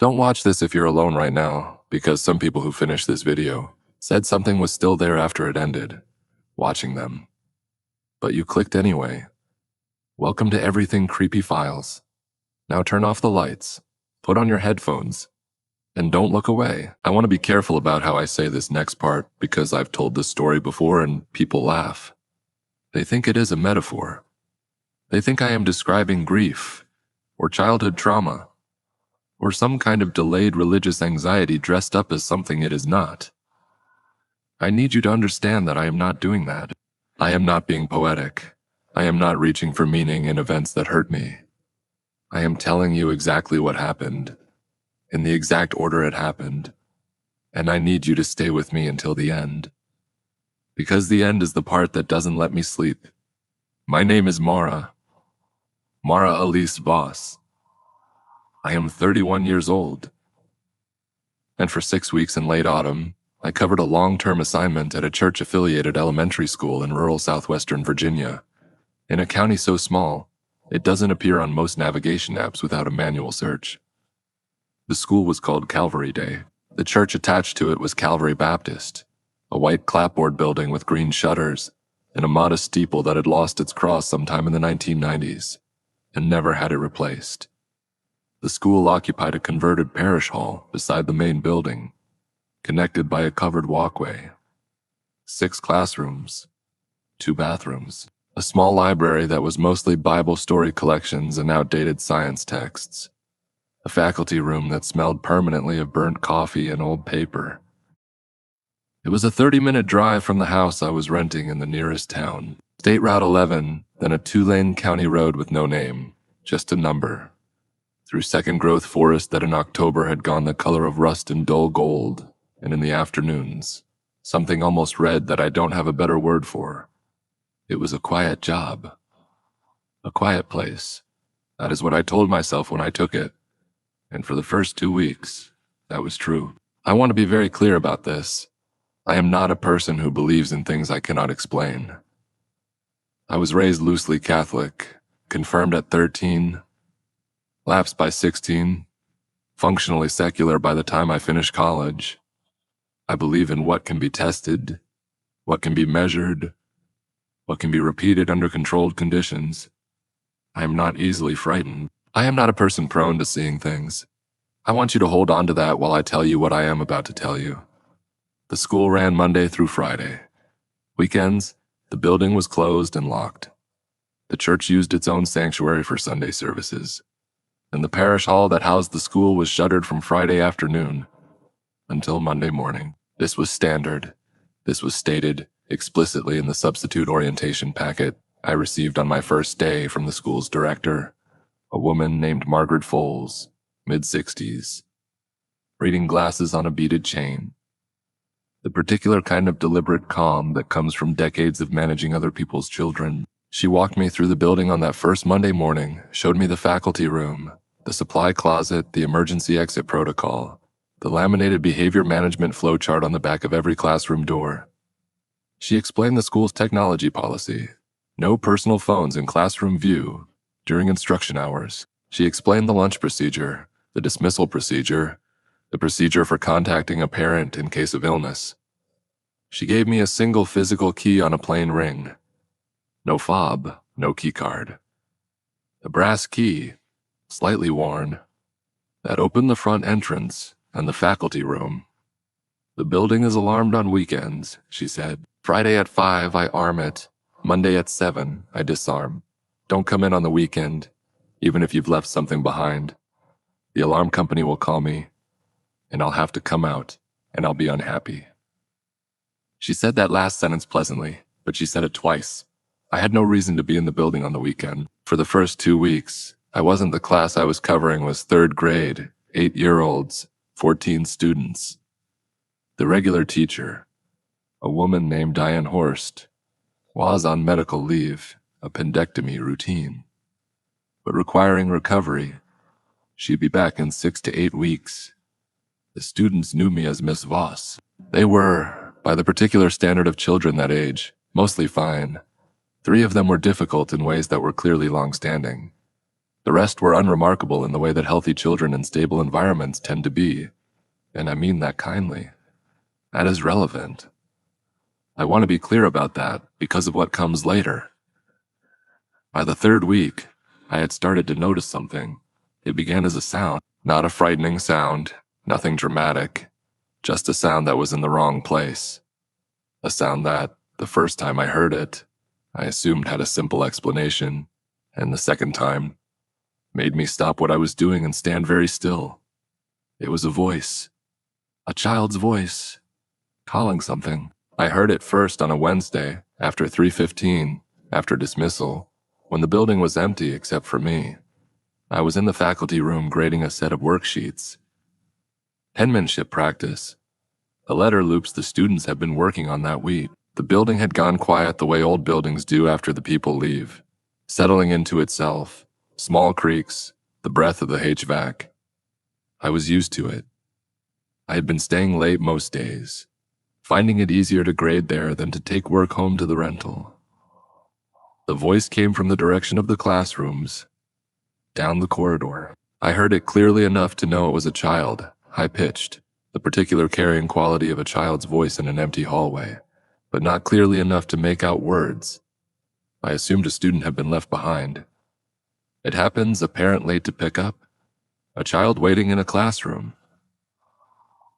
Don't watch this if you're alone right now, because some people who finished this video said something was still there after it ended, watching them. But you clicked anyway. Welcome to Everything Creepy Files. Now turn off the lights, put on your headphones, and don't look away. I want to be careful about how I say this next part because I've told this story before and people laugh. They think it is a metaphor. They think I am describing grief, or childhood trauma, or some kind of delayed religious anxiety dressed up as something it is not. I need you to understand that I am not doing that. I am not being poetic. I am not reaching for meaning in events that hurt me. I am telling you exactly what happened, in the exact order it happened, and I need you to stay with me until the end. Because the end is the part that doesn't let me sleep. My name is Mara Elise Voss. I am 31 years old. And for 6 weeks in late autumn, I covered a long-term assignment at a church-affiliated elementary school in rural southwestern Virginia, in a county so small, it doesn't appear on most navigation apps without a manual search. The school was called Calvary Day. The church attached to it was Calvary Baptist, a white clapboard building with green shutters and a modest steeple that had lost its cross sometime in the 1990s and never had it replaced. The school occupied a converted parish hall beside the main building, connected by a covered walkway. 6 classrooms, 2 bathrooms, a small library that was mostly Bible story collections and outdated science texts, a faculty room that smelled permanently of burnt coffee and old paper. It was a 30-minute drive from the house I was renting in the nearest town, State Route 11, then a 2-lane county road with no name, just a number, through second-growth forest that in October had gone the color of rust and dull gold, and in the afternoons, something almost red that I don't have a better word for. It was a quiet job. A quiet place. That is what I told myself when I took it. And for the first 2 weeks, that was true. I want to be very clear about this. I am not a person who believes in things I cannot explain. I was raised loosely Catholic, confirmed at 13, lapsed by 16, functionally secular by the time I finished college. I believe in what can be tested, what can be measured, what can be repeated under controlled conditions. I am not easily frightened. I am not a person prone to seeing things. I want you to hold on to that while I tell you what I am about to tell you. The school ran Monday through Friday. Weekends, the building was closed and locked. The church used its own sanctuary for Sunday services, and the parish hall that housed the school was shuttered from Friday afternoon until Monday morning. This was standard. This was stated explicitly in the substitute orientation packet I received on my first day from the school's director, a woman named Margaret Foles, mid-60s, reading glasses on a beaded chain. The particular kind of deliberate calm that comes from decades of managing other people's children. She walked me through the building on that first Monday morning, showed me the faculty room, the supply closet, the emergency exit protocol, the laminated behavior management flowchart on the back of every classroom door. She explained the school's technology policy. No personal phones in classroom view during instruction hours. She explained the lunch procedure, the dismissal procedure, the procedure for contacting a parent in case of illness. She gave me a single physical key on a plain ring. No fob, no key card. A brass key, slightly worn, that opened the front entrance and the faculty room. The building is alarmed on weekends, she said. Friday at 5, I arm it. Monday at 7, I disarm. Don't come in on the weekend, even if you've left something behind. The alarm company will call me, and I'll have to come out, and I'll be unhappy. She said that last sentence pleasantly, but she said it twice. I had no reason to be in the building on the weekend. For the first 2 weeks, the class I was covering was 3rd grade, 8-year-olds, 14 students. The regular teacher, a woman named Diane Horst, was on medical leave, a appendectomy routine, but requiring recovery. She'd be back in 6 to 8 weeks. The students knew me as Miss Voss. They were, by the particular standard of children that age, mostly fine. 3 of them were difficult in ways that were clearly long-standing. The rest were unremarkable in the way that healthy children in stable environments tend to be, and I mean that kindly. That is relevant. I want to be clear about that because of what comes later. By the third week, I had started to notice something. It began as a sound, not a frightening sound, nothing dramatic, just a sound that was in the wrong place. A sound that, the first time I heard it, I assumed had a simple explanation, and the second time, made me stop what I was doing and stand very still. It was a voice. A child's voice. Calling something. I heard it first on a Wednesday, after 3:15, after dismissal, when the building was empty except for me. I was in the faculty room grading a set of worksheets. Penmanship practice. The letter loops the students had been working on that week. The building had gone quiet the way old buildings do after the people leave, settling into itself, small creaks, the breath of the HVAC. I was used to it. I had been staying late most days, finding it easier to grade there than to take work home to the rental. The voice came from the direction of the classrooms, down the corridor. I heard it clearly enough to know it was a child, high-pitched, the particular carrying quality of a child's voice in an empty hallway, but not clearly enough to make out words. I assumed a student had been left behind. It happens, a parent late to pick up, a child waiting in a classroom.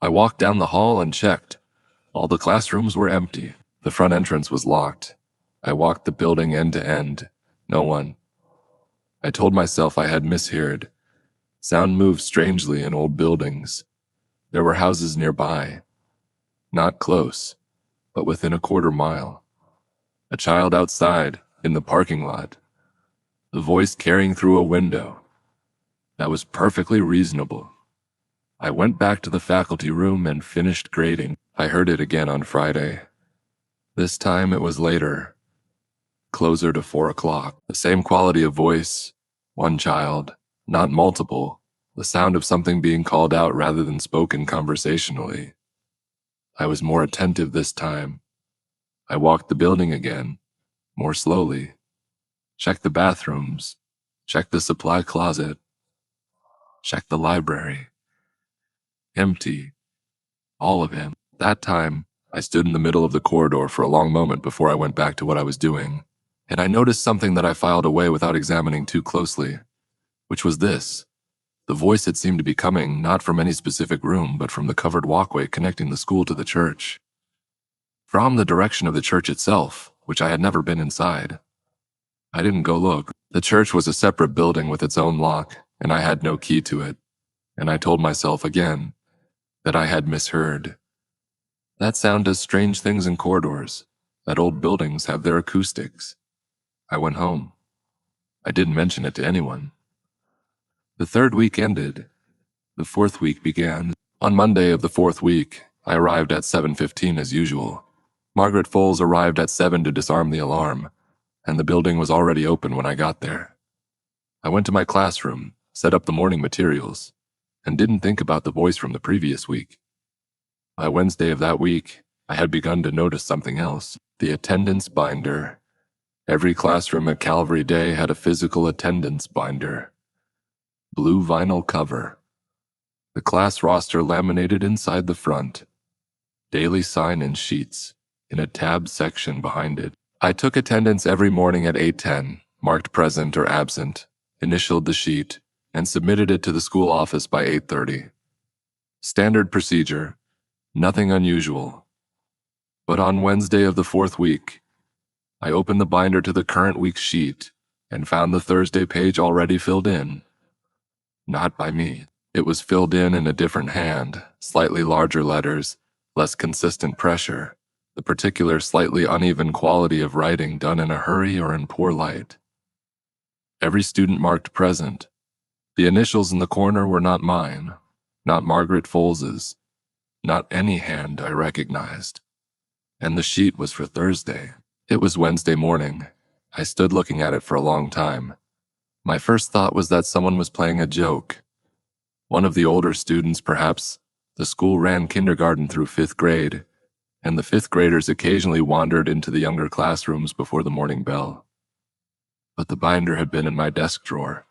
I walked down the hall and checked. All the classrooms were empty. The front entrance was locked. I walked the building end to end. No one. I told myself I had misheard. Sound moves strangely in old buildings. There were houses nearby. Not close, but within a quarter mile. A child outside, in the parking lot. The voice carrying through a window. That was perfectly reasonable. I went back to the faculty room and finished grading. I heard it again on Friday. This time it was later, closer to 4 o'clock. The same quality of voice, one child, not multiple, the sound of something being called out rather than spoken conversationally. I was more attentive this time. I walked the building again, more slowly. Checked the bathrooms, checked the supply closet, checked the library. Empty. All of him. That time, I stood in the middle of the corridor for a long moment before I went back to what I was doing, and I noticed something that I filed away without examining too closely, which was this. The voice had seemed to be coming not from any specific room, but from the covered walkway connecting the school to the church. From the direction of the church itself, which I had never been inside. I didn't go look. The church was a separate building with its own lock, and I had no key to it, and I told myself again that I had misheard. That sound does strange things in corridors, that old buildings have their acoustics. I went home. I didn't mention it to anyone. The third week ended. The fourth week began. On Monday of the fourth week, I arrived at 7:15 as usual. Margaret Foles arrived at 7 to disarm the alarm, and the building was already open when I got there. I went to my classroom, set up the morning materials, and didn't think about the voice from the previous week. By Wednesday of that week, I had begun to notice something else. The attendance binder. Every classroom at Calvary Day had a physical attendance binder. Blue vinyl cover. The class roster laminated inside the front. Daily sign in sheets, in a tab section behind it. I took attendance every morning at 8:10, marked present or absent, initialed the sheet, and submitted it to the school office by 8:30. Standard procedure, nothing unusual. But on Wednesday of the fourth week, I opened the binder to the current week's sheet and found the Thursday page already filled in. Not by me. It was filled in a different hand, slightly larger letters, less consistent pressure, the particular slightly uneven quality of writing done in a hurry or in poor light. Every student marked present. The initials in the corner were not mine, not Margaret Foles's, not any hand I recognized. And the sheet was for Thursday. It was Wednesday morning. I stood looking at it for a long time. My first thought was that someone was playing a joke. One of the older students, perhaps. The school ran kindergarten through 5th grade, and the 5th graders occasionally wandered into the younger classrooms before the morning bell. But the binder had been in my desk drawer.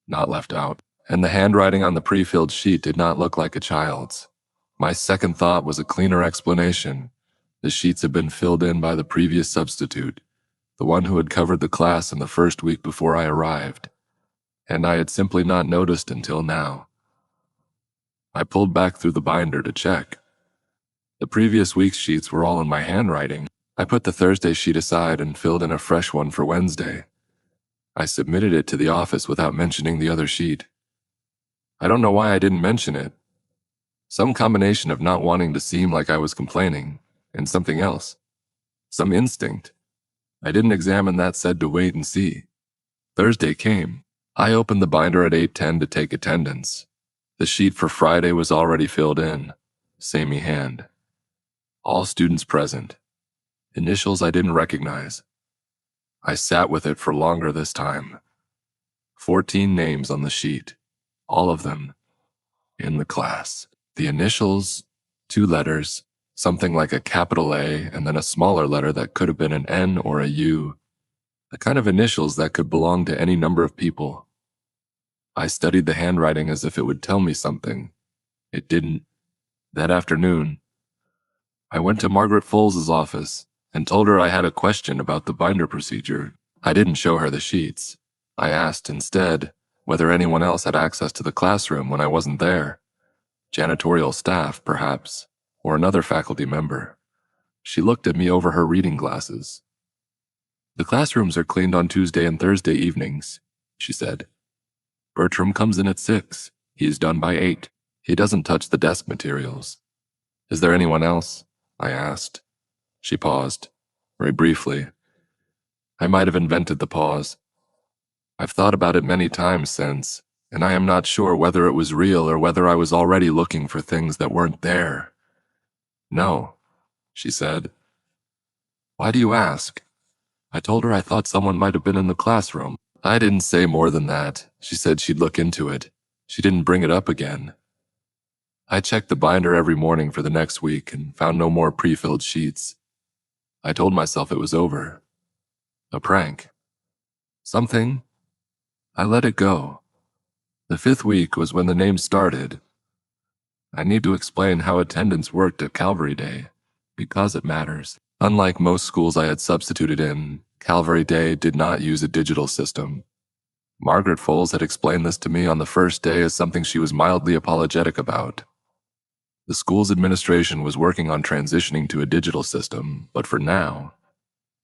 not left out. And the handwriting on the pre-filled sheet did not look like a child's. My second thought was a cleaner explanation. The sheets had been filled in by the previous substitute, the one who had covered the class in the first week before I arrived, and I had simply not noticed until now. I pulled back through the binder to check. The previous week's sheets were all in my handwriting. I put the Thursday sheet aside and filled in a fresh one for Wednesday. I submitted it to the office without mentioning the other sheet. I don't know why I didn't mention it. Some combination of not wanting to seem like I was complaining, and something else. Some instinct. I didn't examine that, said to wait and see. Thursday came. I opened the binder at 8:10 to take attendance. The sheet for Friday was already filled in. Samey hand. All students present. Initials I didn't recognize. I sat with it for longer this time. 14 names on the sheet. All of them in the class. The initials, 2 letters, something like a capital A and then a smaller letter that could have been an N or a U. The kind of initials that could belong to any number of people. I studied the handwriting as if it would tell me something. It didn't. That afternoon, I went to Margaret Foles's office and told her I had a question about the binder procedure. I didn't show her the sheets. I asked instead whether anyone else had access to the classroom when I wasn't there. Janitorial staff, perhaps, or another faculty member. She looked at me over her reading glasses. The classrooms are cleaned on Tuesday and Thursday evenings, she said. Bertram comes in at 6. He is done by 8. He doesn't touch the desk materials. Is there anyone else? I asked. She paused, very briefly. I might have invented the pause. I've thought about it many times since, and I am not sure whether it was real or whether I was already looking for things that weren't there. No, she said. Why do you ask? I told her I thought someone might have been in the classroom. I didn't say more than that. She said she'd look into it. She didn't bring it up again. I checked the binder every morning for the next week and found no more pre-filled sheets. I told myself it was over. A prank. Something. I let it go. The 5th week was when the names started. I need to explain how attendance worked at Calvary Day, because it matters. Unlike most schools I had substituted in, Calvary Day did not use a digital system. Margaret Foles had explained this to me on the first day as something she was mildly apologetic about. The school's administration was working on transitioning to a digital system, but for now,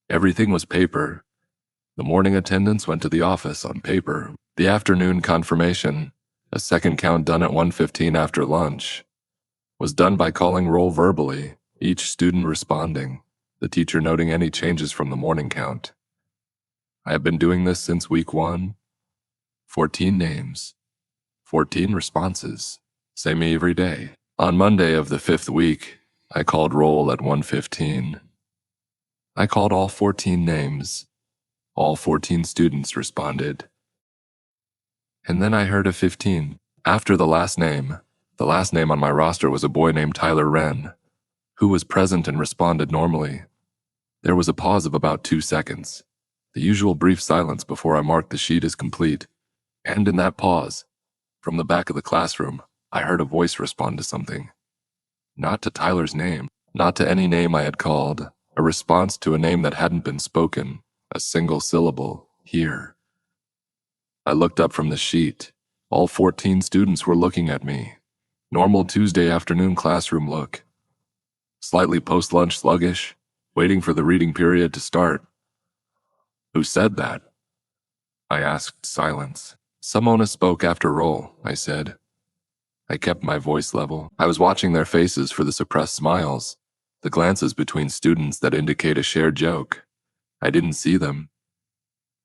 everything was paper. The morning attendance went to the office on paper. The afternoon confirmation, a second count done at 1:15 after lunch, was done by calling roll verbally, each student responding, the teacher noting any changes from the morning count. I have been doing this since week 1. 14 names, 14 responses, same every day. On Monday of the 5th week, I called roll at 1:15. I called all 14 names. All 14 students responded. And then I heard a 15. After the last name on my roster was a boy named Tyler Wren, who was present and responded normally. There was a pause of about 2 seconds, the usual brief silence before I marked the sheet as complete. And in that pause, from the back of the classroom, I heard a voice respond to something. Not to Tyler's name, not to any name I had called, a response to a name that hadn't been spoken, a single syllable, here. I looked up from the sheet. All 14 students were looking at me. Normal Tuesday afternoon classroom look. Slightly post-lunch sluggish, waiting for the reading period to start. Who said that? I asked. Silence. Simona spoke after roll, I said. I kept my voice level. I was watching their faces for the suppressed smiles, the glances between students that indicate a shared joke. I didn't see them.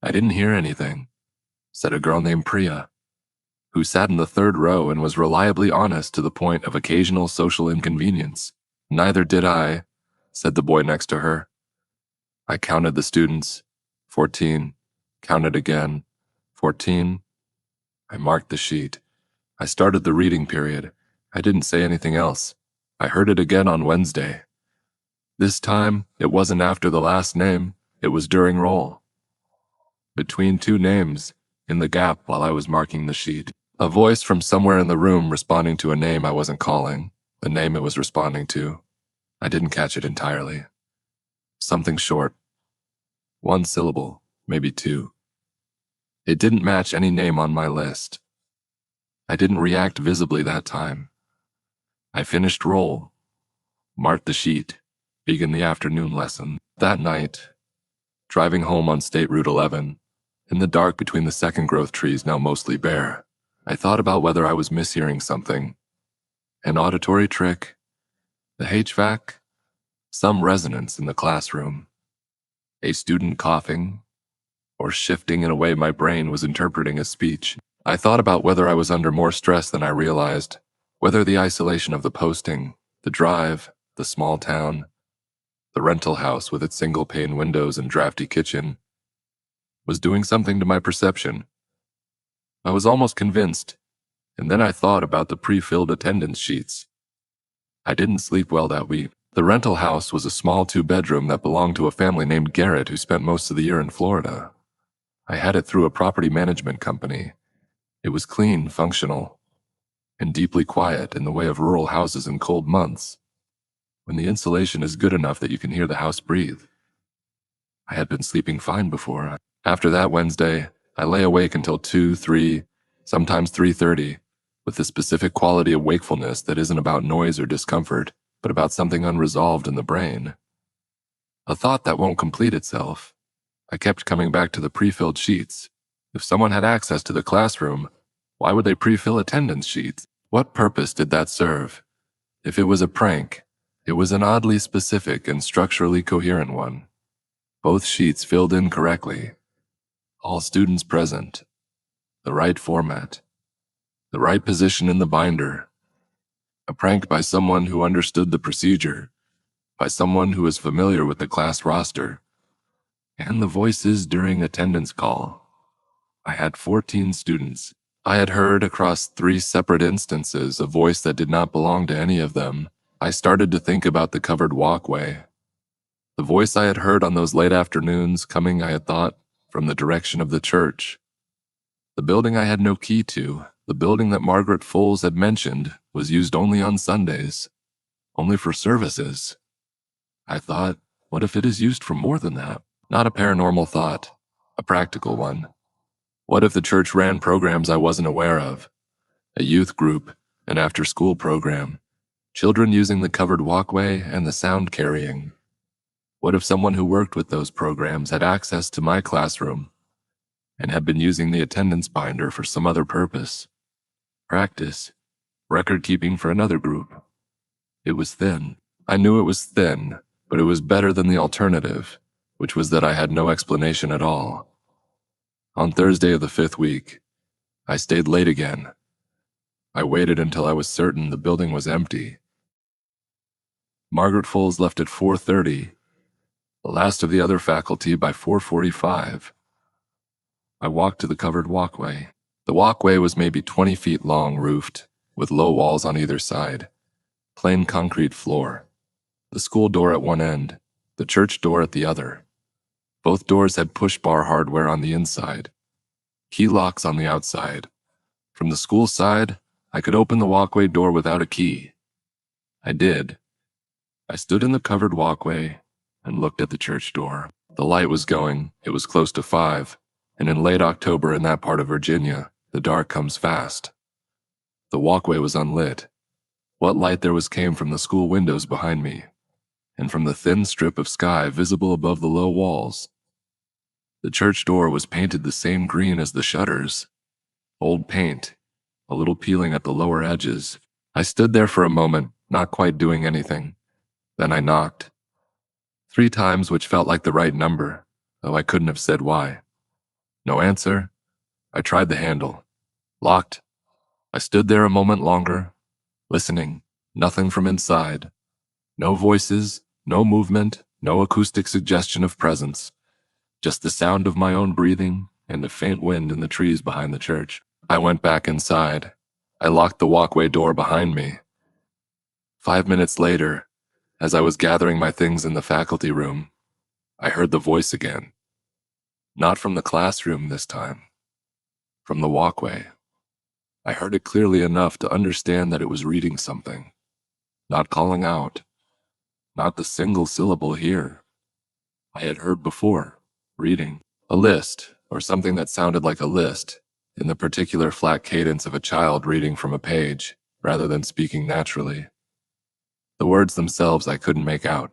I didn't hear anything, said a girl named Priya, who sat in the 3rd row and was reliably honest to the point of occasional social inconvenience. Neither did I, said the boy next to her. I counted the students. 14. Counted again. 14. I marked the sheet. I started the reading period. I didn't say anything else. I heard it again on Wednesday. This time, it wasn't after the last name. It was during roll. Between 2 names, in the gap while I was marking the sheet. A voice from somewhere in the room responding to a name I wasn't calling, the name it was responding to. I didn't catch it entirely. Something short. One syllable, maybe two. It didn't match any name on my list. I didn't react visibly that time. I finished roll, marked the sheet, began the afternoon lesson. That night, driving home on State Route 11, in the dark between the second growth trees now mostly bare, I thought about whether I was mishearing something. An auditory trick, the HVAC, some resonance in the classroom, a student coughing, or shifting in a way my brain was interpreting as speech. I thought about whether I was under more stress than I realized, whether the isolation of the posting, the drive, the small town, the rental house with its single-pane windows and drafty kitchen, was doing something to my perception. I was almost convinced, and then I thought about the pre-filled attendance sheets. I didn't sleep well that week. The rental house was a small 2-bedroom that belonged to a family named Garrett who spent most of the year in Florida. I had it through a property management company. It was clean, functional, and deeply quiet in the way of rural houses in cold months, when the insulation is good enough that you can hear the house breathe. I had been sleeping fine before. After that Wednesday, I lay awake until 2, 3, sometimes 3:30, with the specific quality of wakefulness that isn't about noise or discomfort, but about something unresolved in the brain. A thought that won't complete itself. I kept coming back to the pre-filled sheets. If someone had access to the classroom, why would they pre-fill attendance sheets? What purpose did that serve? If it was a prank, it was an oddly specific and structurally coherent one. Both sheets filled in correctly. All students present. The right format. The right position in the binder. A prank by someone who understood the procedure, by someone who was familiar with the class roster, and the voices during attendance call. I had 14 students. I had heard across 3 separate instances a voice that did not belong to any of them. I started to think about the covered walkway. The voice I had heard on those late afternoons coming, I had thought, from the direction of the church. The building I had no key to, the building that Margaret Foles had mentioned, was used only on Sundays, only for services. I thought, what if it is used for more than that? Not a paranormal thought, a practical one. What if the church ran programs I wasn't aware of? A youth group, an after-school program, children using the covered walkway and the sound carrying. What if someone who worked with those programs had access to my classroom and had been using the attendance binder for some other purpose? Practice, record-keeping for another group. It was thin. I knew it was thin, but it was better than the alternative, which was that I had no explanation at all. On Thursday of the 5th week, I stayed late again. I waited until I was certain the building was empty. Margaret Foles left at 4:30, the last of the other faculty by 4:45. I walked to the covered walkway. The walkway was maybe 20 feet long, roofed, with low walls on either side. Plain concrete floor. The school door at one end, the church door at the other. Both doors had push-bar hardware on the inside. Key locks on the outside. From the school side, I could open the walkway door without a key. I did. I stood in the covered walkway and looked at the church door. The light was going. It was close to 5, and in late October in that part of Virginia, the dark comes fast. The walkway was unlit. What light there was came from the school windows behind me, and from the thin strip of sky visible above the low walls. The church door was painted the same green as the shutters. Old paint, a little peeling at the lower edges. I stood there for a moment, not quite doing anything. Then I knocked. 3 times, which felt like the right number, though I couldn't have said why. No answer. I tried the handle. Locked. I stood there a moment longer, listening. Nothing from inside. No voices, no movement, no acoustic suggestion of presence. Just the sound of my own breathing and a faint wind in the trees behind the church. I went back inside. I locked the walkway door behind me. 5 minutes later, as I was gathering my things in the faculty room, I heard the voice again. Not from the classroom this time. from the walkway. I heard it clearly enough to understand that it was reading something, not calling out, not the single syllable here I had heard before, reading a list, or something that sounded like a list, in the particular flat cadence of a child reading from a page, rather than speaking naturally. The words themselves I couldn't make out.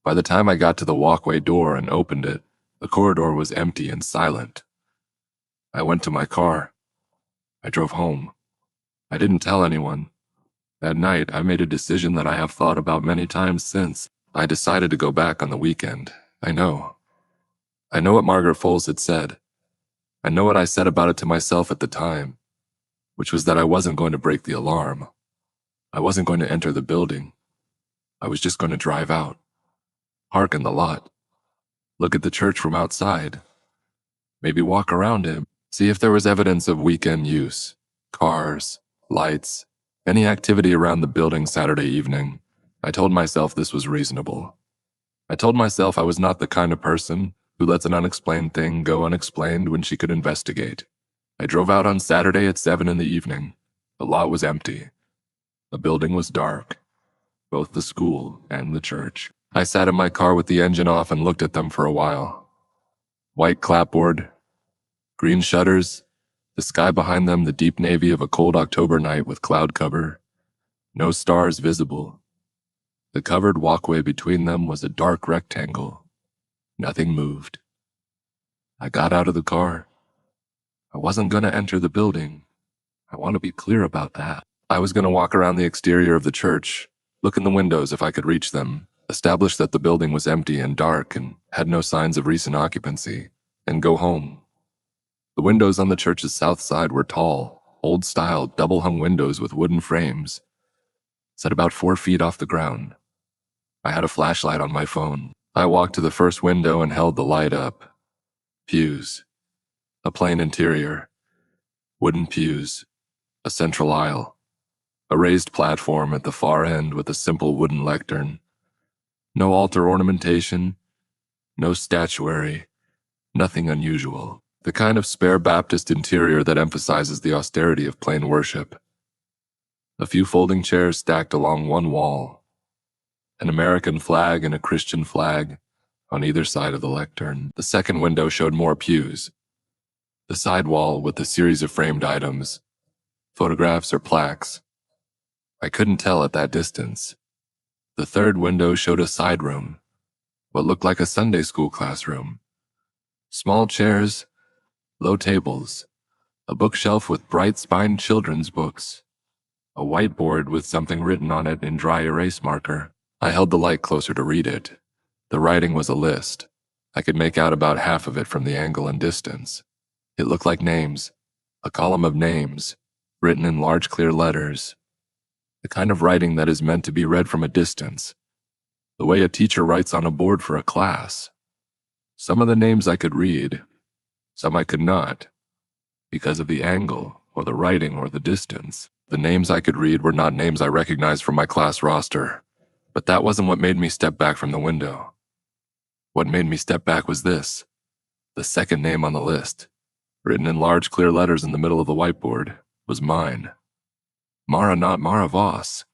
By the time I got to the walkway door and opened it, the corridor was empty and silent. I went to my car. I drove home. I didn't tell anyone. That night, I made a decision that I have thought about many times since. I decided to go back on the weekend. I know. I know what Margaret Foles had said. I know what I said about it to myself at the time, which was that I wasn't going to break the alarm. I wasn't going to enter the building. I was just going to drive out, park in the lot, look at the church from outside, maybe walk around it, see if there was evidence of weekend use, cars, lights, any activity around the building Saturday evening. I told myself this was reasonable. I told myself I was not the kind of person who lets an unexplained thing go unexplained when she could investigate. I drove out on Saturday at 7 in the evening. The lot was empty. The building was dark, both the school and the church. I sat in my car with the engine off and looked at them for a while. White clapboard, green shutters, the sky behind them the deep navy of a cold October night with cloud cover. No stars visible. The covered walkway between them was a dark rectangle. Nothing moved. I got out of the car. I wasn't going to enter the building. I want to be clear about that. I was going to walk around the exterior of the church, look in the windows if I could reach them, establish that the building was empty and dark and had no signs of recent occupancy, and go home. The windows on the church's south side were tall, old-style, double-hung windows with wooden frames, set about 4 feet off the ground. I had a flashlight on my phone. I walked to the first window and held the light up. Pews. A plain interior. Wooden pews. A central aisle. A raised platform at the far end with a simple wooden lectern. No altar ornamentation. No statuary. Nothing unusual. The kind of spare Baptist interior that emphasizes the austerity of plain worship. A few folding chairs stacked along one wall. An American flag and a Christian flag on either side of the lectern. The second window showed more pews. The side wall with a series of framed items, photographs or plaques. I couldn't tell at that distance. The third window showed a side room, what looked like a Sunday school classroom. Small chairs, low tables, a bookshelf with bright-spined children's books, a whiteboard with something written on it in dry erase marker. I held the light closer to read it. The writing was a list. I could make out about half of it from the angle and distance. It looked like names, a column of names, written in large clear letters. The kind of writing that is meant to be read from a distance. The way a teacher writes on a board for a class. Some of the names I could read, some I could not, because of the angle, or the writing, or the distance. The names I could read were not names I recognized from my class roster. But that wasn't what made me step back from the window. What made me step back was this. The second name on the list, written in large clear letters in the middle of the whiteboard, was mine. Mara, not Mara Voss.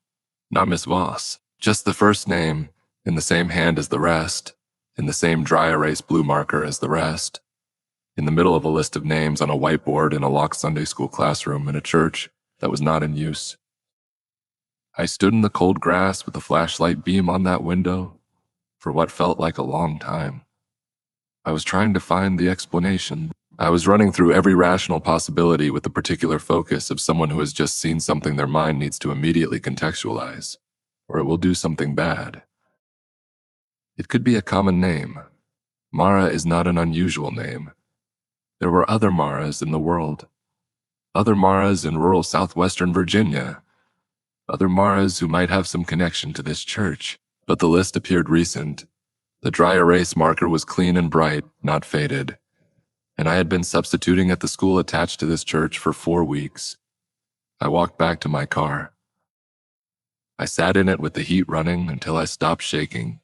Not Miss Voss. Just the first name, in the same hand as the rest, in the same dry erase blue marker as the rest, in the middle of a list of names on a whiteboard in a locked Sunday school classroom in a church that was not in use. I stood in the cold grass with the flashlight beam on that window for what felt like a long time. I was trying to find the explanation. I was running through every rational possibility with the particular focus of someone who has just seen something their mind needs to immediately contextualize, or it will do something bad. It could be a common name. Mara is not an unusual name. There were other Maras in the world. Other Maras in rural southwestern Virginia. Other Maras who might have some connection to this church. But the list appeared recent. The dry erase marker was clean and bright, not faded. And I had been substituting at the school attached to this church for 4 weeks. I walked back to my car. I sat in it with the heat running until I stopped shaking,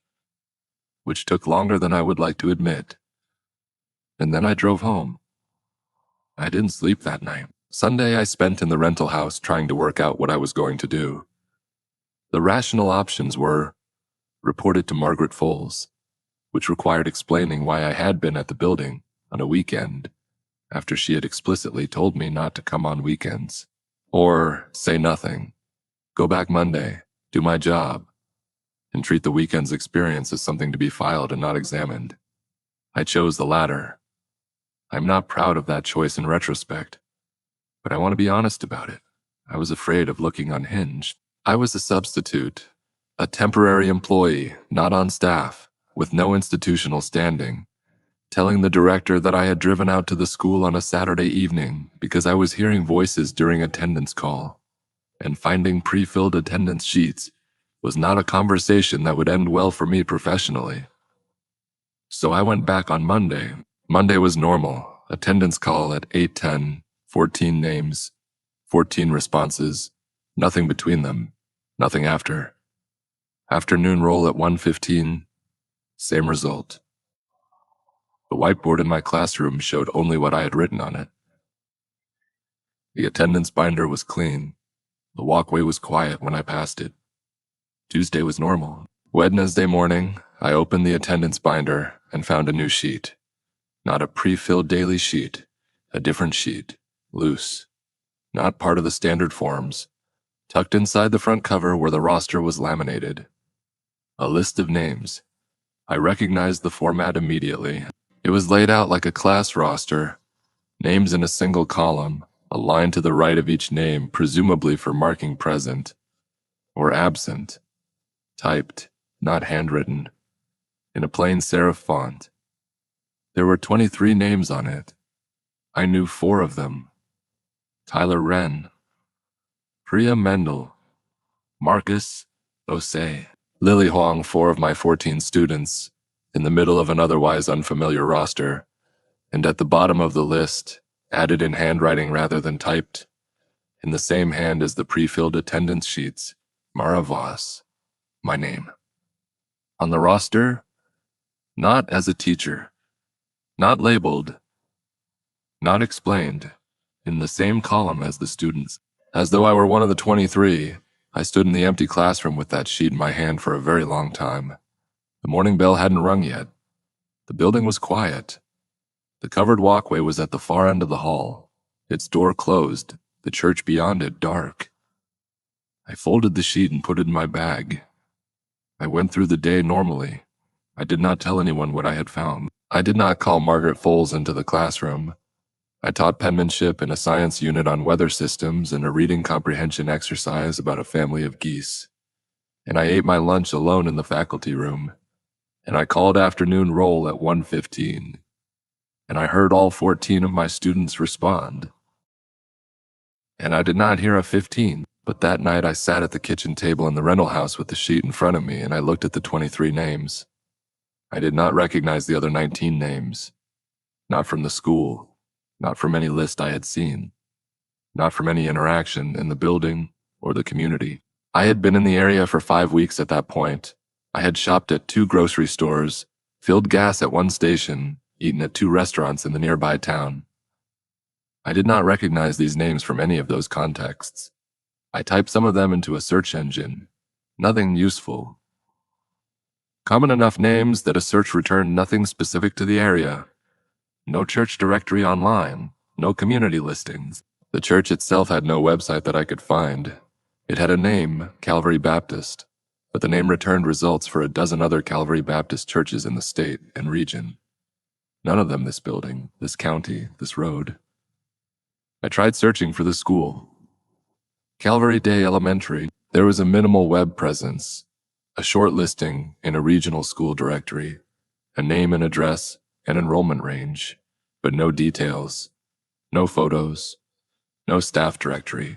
which took longer than I would like to admit. And then I drove home. I didn't sleep that night. Sunday I spent in the rental house trying to work out what I was going to do. The rational options were report it to Margaret Foles, which required explaining why I had been at the building on a weekend after she had explicitly told me not to come on weekends. Or say nothing, go back Monday, do my job, and treat the weekend's experience as something to be filed and not examined. I chose the latter. I'm not proud of that choice in retrospect, but I want to be honest about it. I was afraid of looking unhinged. I was a substitute, a temporary employee, not on staff, with no institutional standing, telling the director that I had driven out to the school on a Saturday evening because I was hearing voices during attendance call, and finding pre-filled attendance sheets was not a conversation that would end well for me professionally. So I went back on Monday. Monday was normal. Attendance call at 8:10, 14 names, 14 responses, nothing between them, nothing after. Afternoon roll at 1:15, same result. The whiteboard in my classroom showed only what I had written on it. The attendance binder was clean. The walkway was quiet when I passed it. Tuesday was normal. Wednesday morning, I opened the attendance binder and found a new sheet. Not a pre-filled daily sheet, a different sheet, loose. Not part of the standard forms. Tucked inside the front cover where the roster was laminated. A list of names. I recognized the format immediately. It was laid out like a class roster. Names in a single column, a line to the right of each name, presumably for marking present or absent. Typed, not handwritten, in a plain serif font. There were 23 names on it. I knew 4 of them. Tyler Wren, Priya Mendel, Marcus Osei, Lily Huang, 4 of my 14 students, in the middle of an otherwise unfamiliar roster, and at the bottom of the list, added in handwriting rather than typed, in the same hand as the pre-filled attendance sheets, Mara Voss, my name. On the roster, not as a teacher, not labeled, not explained, in the same column as the students. As though I were one of the 23, I stood in the empty classroom with that sheet in my hand for a very long time. The morning bell hadn't rung yet. The building was quiet. The covered walkway was at the far end of the hall, its door closed, the church beyond it dark. I folded the sheet and put it in my bag. I went through the day normally. I did not tell anyone what I had found. I did not call Margaret Foles into the classroom. I taught penmanship in a science unit on weather systems and a reading comprehension exercise about a family of geese. And I ate my lunch alone in the faculty room. And I called afternoon roll at 1:15. And I heard all 14 of my students respond. And I did not hear a 15, but that night I sat at the kitchen table in the rental house with the sheet in front of me and I looked at the 23 names. I did not recognize the other 19 names. Not from the school. Not from any list I had seen. Not from any interaction in the building or the community. I had been in the area for 5 weeks at that point. I had shopped at 2 grocery stores, filled gas at 1 station, eaten at 2 restaurants in the nearby town. I did not recognize these names from any of those contexts. I typed some of them into a search engine. Nothing useful. Common enough names that a search returned nothing specific to the area. No church directory online, no community listings. The church itself had no website that I could find. It had a name, Calvary Baptist, but the name returned results for a dozen other Calvary Baptist churches in the state and region. None of them this building, this county, this road. I tried searching for the school. Calvary Day Elementary. There was a minimal web presence, a short listing in a regional school directory, a name and address, an enrollment range, but no details, no photos, no staff directory.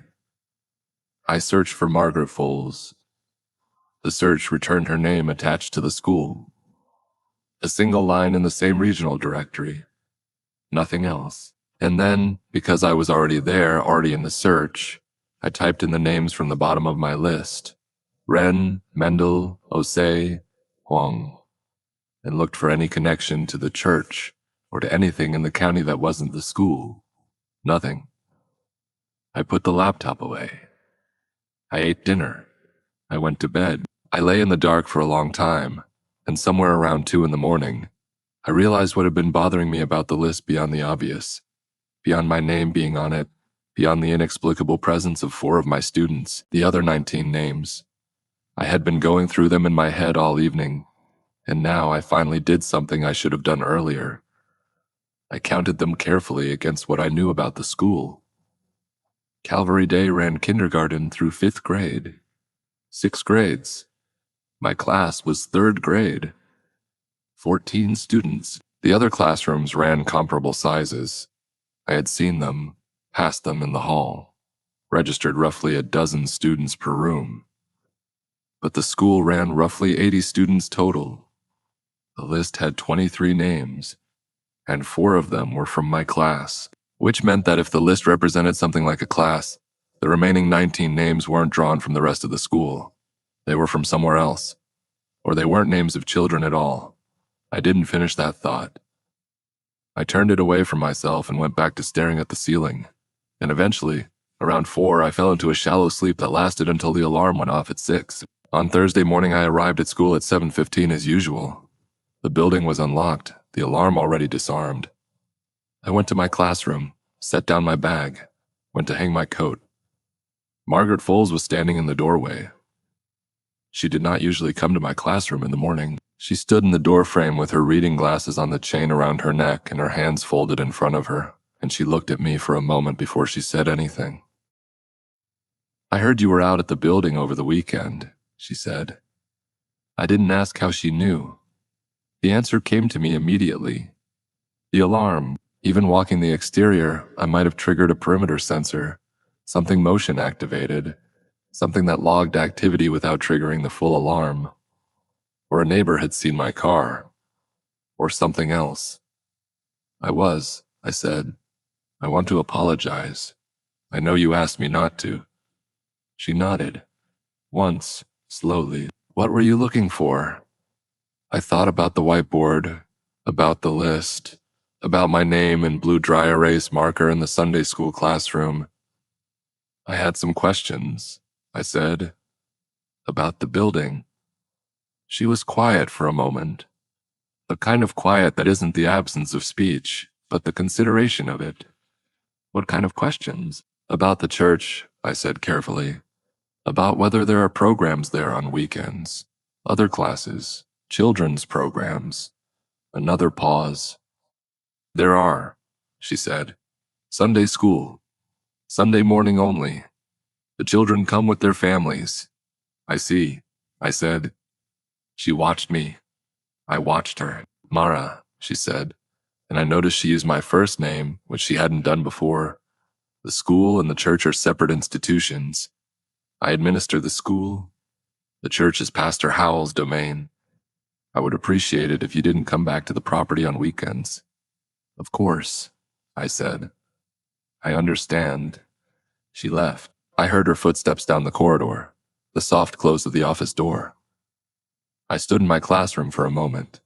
I searched for Margaret Foles. The search returned her name attached to the school. A single line in the same regional directory. Nothing else. And then, because I was already there, already in the search, I typed in the names from the bottom of my list. Wren, Mendel, Osei, Huang, and looked for any connection to the church or to anything in the county that wasn't the school. Nothing. I put the laptop away. I ate dinner. I went to bed. I lay in the dark for a long time, and somewhere around 2 in the morning, I realized what had been bothering me about the list beyond the obvious, beyond my name being on it, beyond the inexplicable presence of 4 of my students, the other 19 names. I had been going through them in my head all evening, and now I finally did something I should have done earlier. I counted them carefully against what I knew about the school. Calvary Day ran kindergarten through 5th grade. 6 grades. My class was 3rd grade. 14 students. The other classrooms ran comparable sizes. I had seen them, passed them in the hall, registered roughly a dozen students per room. But the school ran roughly 80 students total. The list had 23 names, and 4 of them were from my class, which meant that if the list represented something like a class, the remaining 19 names weren't drawn from the rest of the school. They were from somewhere else, or they weren't names of children at all. I didn't finish that thought. I turned it away from myself and went back to staring at the ceiling, and eventually, around 4, I fell into a shallow sleep that lasted until the alarm went off at 6. On Thursday morning, I arrived at school at 7:15 as usual. The building was unlocked, the alarm already disarmed. I went to my classroom, set down my bag, went to hang my coat. Margaret Foles was standing in the doorway. She did not usually come to my classroom in the morning. She stood in the doorframe with her reading glasses on the chain around her neck and her hands folded in front of her, and she looked at me for a moment before she said anything. "I heard you were out at the building over the weekend," she said. I didn't ask how she knew. The answer came to me immediately. The alarm. Even walking the exterior, I might have triggered a perimeter sensor, something motion activated, something that logged activity without triggering the full alarm. Or a neighbor had seen my car. Or something else. I said. "I want to apologize. I know you asked me not to." She nodded. Once, slowly. "What were you looking for?" I thought about the whiteboard, about the list, about my name in blue dry erase marker in the Sunday school classroom. "I had some questions," I said, "about the building." She was quiet for a moment. The kind of quiet that isn't the absence of speech, but the consideration of it. "What kind of questions?" "About the church," I said carefully. "About whether there are programs there on weekends, other classes, children's programs." Another pause. "There are," she said. "Sunday school. Sunday morning only. The children come with their families." "I see," I said. She watched me. I watched her. "Mara," she said, and I noticed she used my first name, which she hadn't done before. "The school and the church are separate institutions. I administer the school. The church is Pastor Howell's domain. I would appreciate it if you didn't come back to the property on weekends." "Of course," I said. "I understand." She left. I heard her footsteps down the corridor, the soft close of the office door. I stood in my classroom for a moment.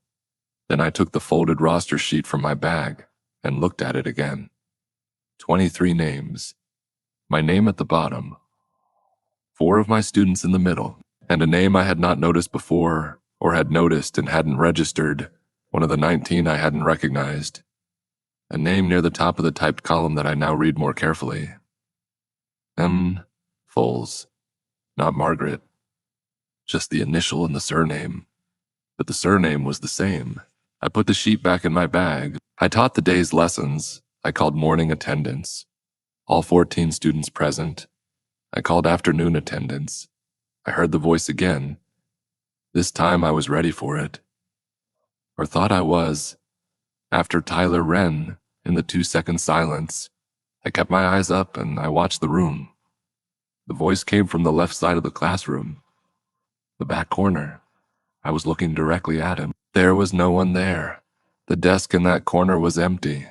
Then I took the folded roster sheet from my bag and looked at it again. 23 names. My name at the bottom. 4 of my students in the middle, and a name I had not noticed before, or had noticed and hadn't registered, one of the 19 I hadn't recognized. A name near the top of the typed column that I now read more carefully. M. Foles. Not Margaret. Just the initial and the surname. But the surname was the same. I put the sheet back in my bag. I taught the day's lessons. I called morning attendance. All 14 students present. I called afternoon attendance. I heard the voice again. This time I was ready for it. Or thought I was. After Tyler Wren, in the 2-second silence, I kept my eyes up and I watched the room. The voice came from the left side of the classroom. The back corner. I was looking directly at him. There was no one there. The desk in that corner was empty.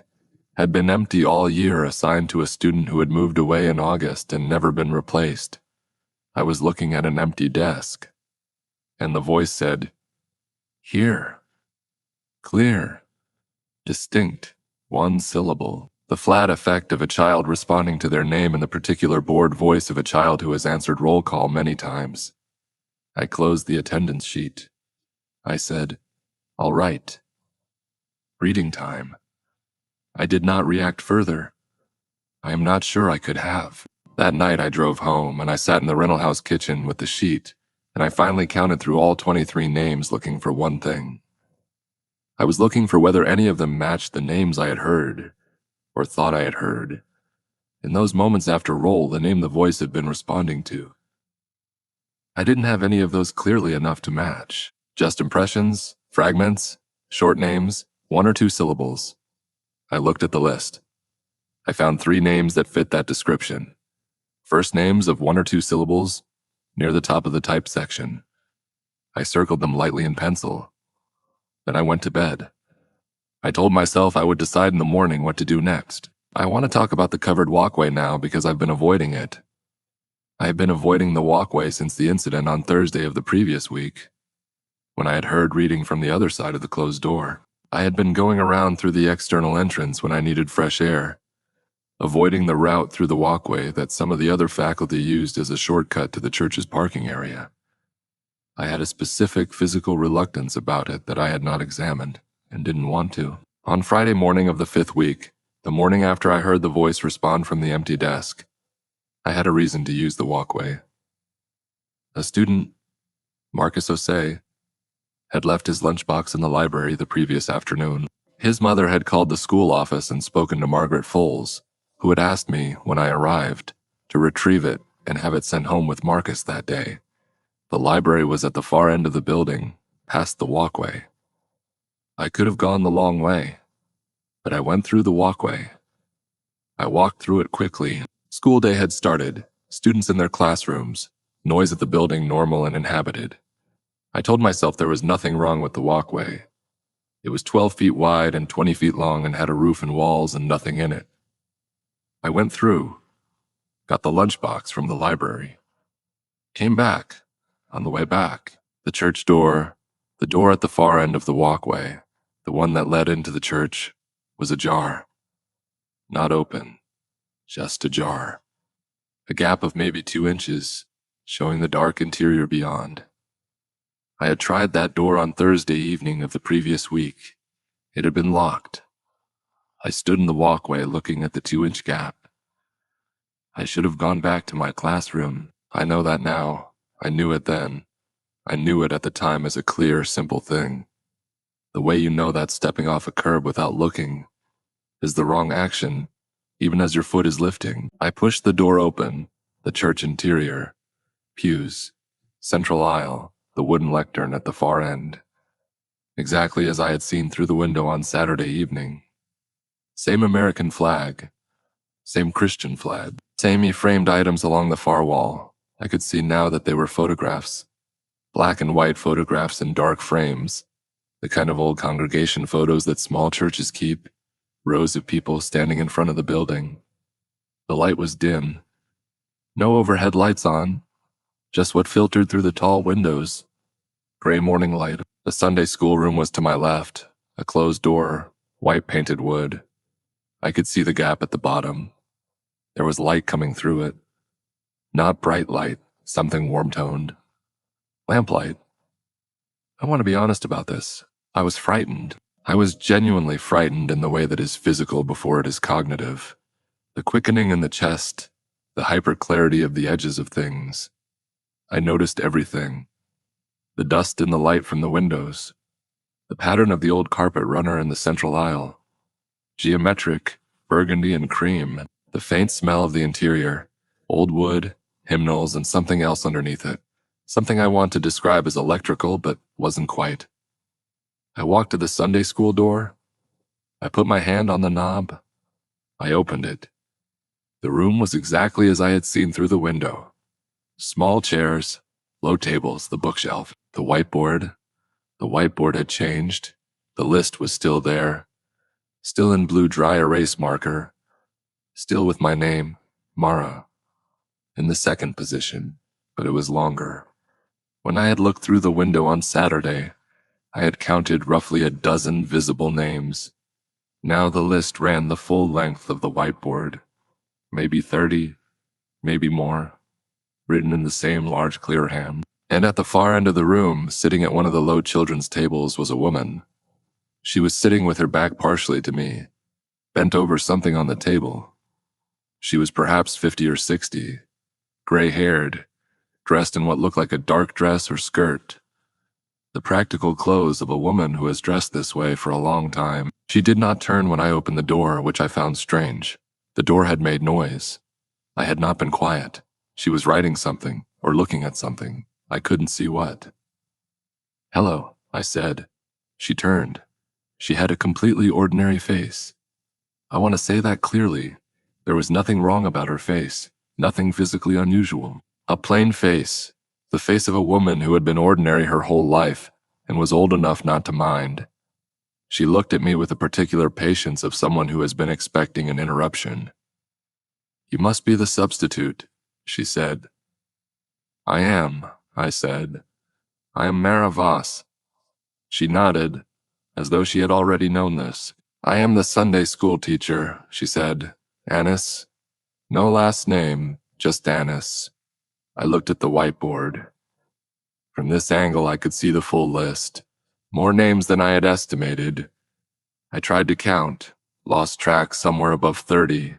Had been empty all year, assigned to a student who had moved away in August and never been replaced. I was looking at an empty desk. And the voice said, "Here." Clear. Distinct. 1 syllable. The flat effect of a child responding to their name in the particular bored voice of a child who has answered roll call many times. I closed the attendance sheet. I said, "All right. Reading time." I did not react further. I am not sure I could have. That night I drove home and I sat in the rental house kitchen with the sheet, and I finally counted through all 23 names looking for one thing. I was looking for whether any of them matched the names I had heard, or thought I had heard. In those moments after roll, the name the voice had been responding to. I didn't have any of those clearly enough to match. Just impressions, fragments, short names, 1 or 2 syllables. I looked at the list. I found 3 names that fit that description. First names of 1 or 2 syllables, near the top of the typed section. I circled them lightly in pencil. Then I went to bed. I told myself I would decide in the morning what to do next. I want to talk about the covered walkway now because I've been avoiding it. I have been avoiding the walkway since the incident on Thursday of the previous week, when I had heard reading from the other side of the closed door. I had been going around through the external entrance when I needed fresh air, avoiding the route through the walkway that some of the other faculty used as a shortcut to the church's parking area. I had a specific physical reluctance about it that I had not examined and didn't want to. On Friday morning of the 5th week, the morning after I heard the voice respond from the empty desk, I had a reason to use the walkway. A student, Marcus Osei, had left his lunchbox in the library the previous afternoon. His mother had called the school office and spoken to Margaret Foles, who had asked me, when I arrived, to retrieve it and have it sent home with Marcus that day. The library was at the far end of the building, past the walkway. I could have gone the long way, but I went through the walkway. I walked through it quickly. School day had started, students in their classrooms, noise at the building normal and inhabited. I told myself there was nothing wrong with the walkway. It was 12 feet wide and 20 feet long and had a roof and walls and nothing in it. I went through, got the lunchbox from the library, came back. On the way back, the church door, the door at the far end of the walkway, the one that led into the church, was ajar. Not open, just ajar. A gap of maybe 2 inches, showing the dark interior beyond. I had tried that door on Thursday evening of the previous week. It had been locked. I stood in the walkway looking at the 2-inch gap. I should have gone back to my classroom. I know that now. I knew it then. I knew it at the time as a clear, simple thing. The way you know that stepping off a curb without looking is the wrong action, even as your foot is lifting. I pushed the door open, the church interior, pews, central aisle, the wooden lectern at the far end. Exactly as I had seen through the window on Saturday evening. Same American flag, same Christian flag, same framed items along the far wall. I could see now that they were photographs. Black and white photographs in dark frames. The kind of old congregation photos that small churches keep. Rows of people standing in front of the building. The light was dim. No overhead lights on. Just what filtered through the tall windows. Gray morning light. The Sunday school room was to my left. A closed door. White painted wood. I could see the gap at the bottom. There was light coming through it. Not bright light, something warm-toned. Lamplight. I want to be honest about this. I was frightened. I was genuinely frightened in the way that is physical before it is cognitive. The quickening in the chest, the hyper-clarity of the edges of things. I noticed everything. The dust in the light from the windows. The pattern of the old carpet runner in the central aisle. Geometric, burgundy and cream. The faint smell of the interior. Old wood, hymnals, and something else underneath it. Something I want to describe as electrical, but wasn't quite. I walked to the Sunday school door. I put my hand on the knob. I opened it. The room was exactly as I had seen through the window. Small chairs, low tables, the bookshelf, the whiteboard. The whiteboard had changed. The list was still there. Still in blue dry erase marker. Still with my name, Mara, in the second position, but it was longer. When I had looked through the window on Saturday, I had counted roughly a dozen visible names. Now the list ran the full length of the whiteboard, maybe 30, maybe more, written in the same large clear hand. And at the far end of the room, sitting at one of the low children's tables, was a woman. She was sitting with her back partially to me, bent over something on the table. She was perhaps 50 or 60, gray-haired, dressed in what looked like a dark dress or skirt. The practical clothes of a woman who has dressed this way for a long time. She did not turn when I opened the door, which I found strange. The door had made noise. I had not been quiet. She was writing something, or looking at something. I couldn't see what. "Hello," I said. She turned. She had a completely ordinary face. I want to say that clearly. There was nothing wrong about her face, nothing physically unusual. A plain face, the face of a woman who had been ordinary her whole life and was old enough not to mind. She looked at me with the particular patience of someone who has been expecting an interruption. "You must be the substitute," she said. "I am," I said. "I am Mara Voss." She nodded, as though she had already known this. "I am the Sunday school teacher," she said. "Annis. No last name, just Annis." I looked at the whiteboard. From this angle, I could see the full list. More names than I had estimated. I tried to count, lost track somewhere above 30.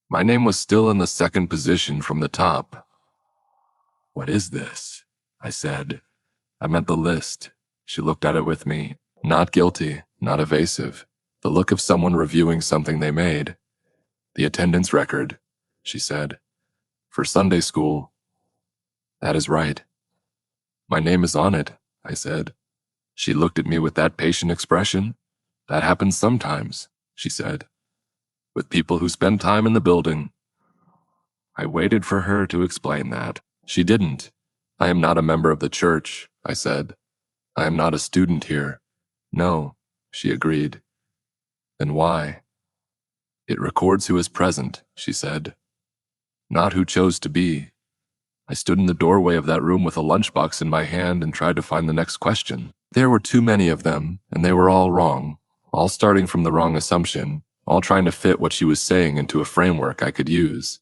My name was still in the second position from the top. "What is this?" I said. I meant the list. She looked at it with me. Not guilty, not evasive. The look of someone reviewing something they made. "The attendance record," she said. "For Sunday school." "That is right." "My name is on it," I said. She looked at me with that patient expression. "That happens sometimes," she said, "with people who spend time in the building." I waited for her to explain that. She didn't. "I am not a member of the church," I said. "I am not a student here." "No," she agreed. "Then why?" "It records who is present," she said. "Not who chose to be." I stood in the doorway of that room with a lunchbox in my hand and tried to find the next question. There were too many of them, and they were all wrong, all starting from the wrong assumption, all trying to fit what she was saying into a framework I could use.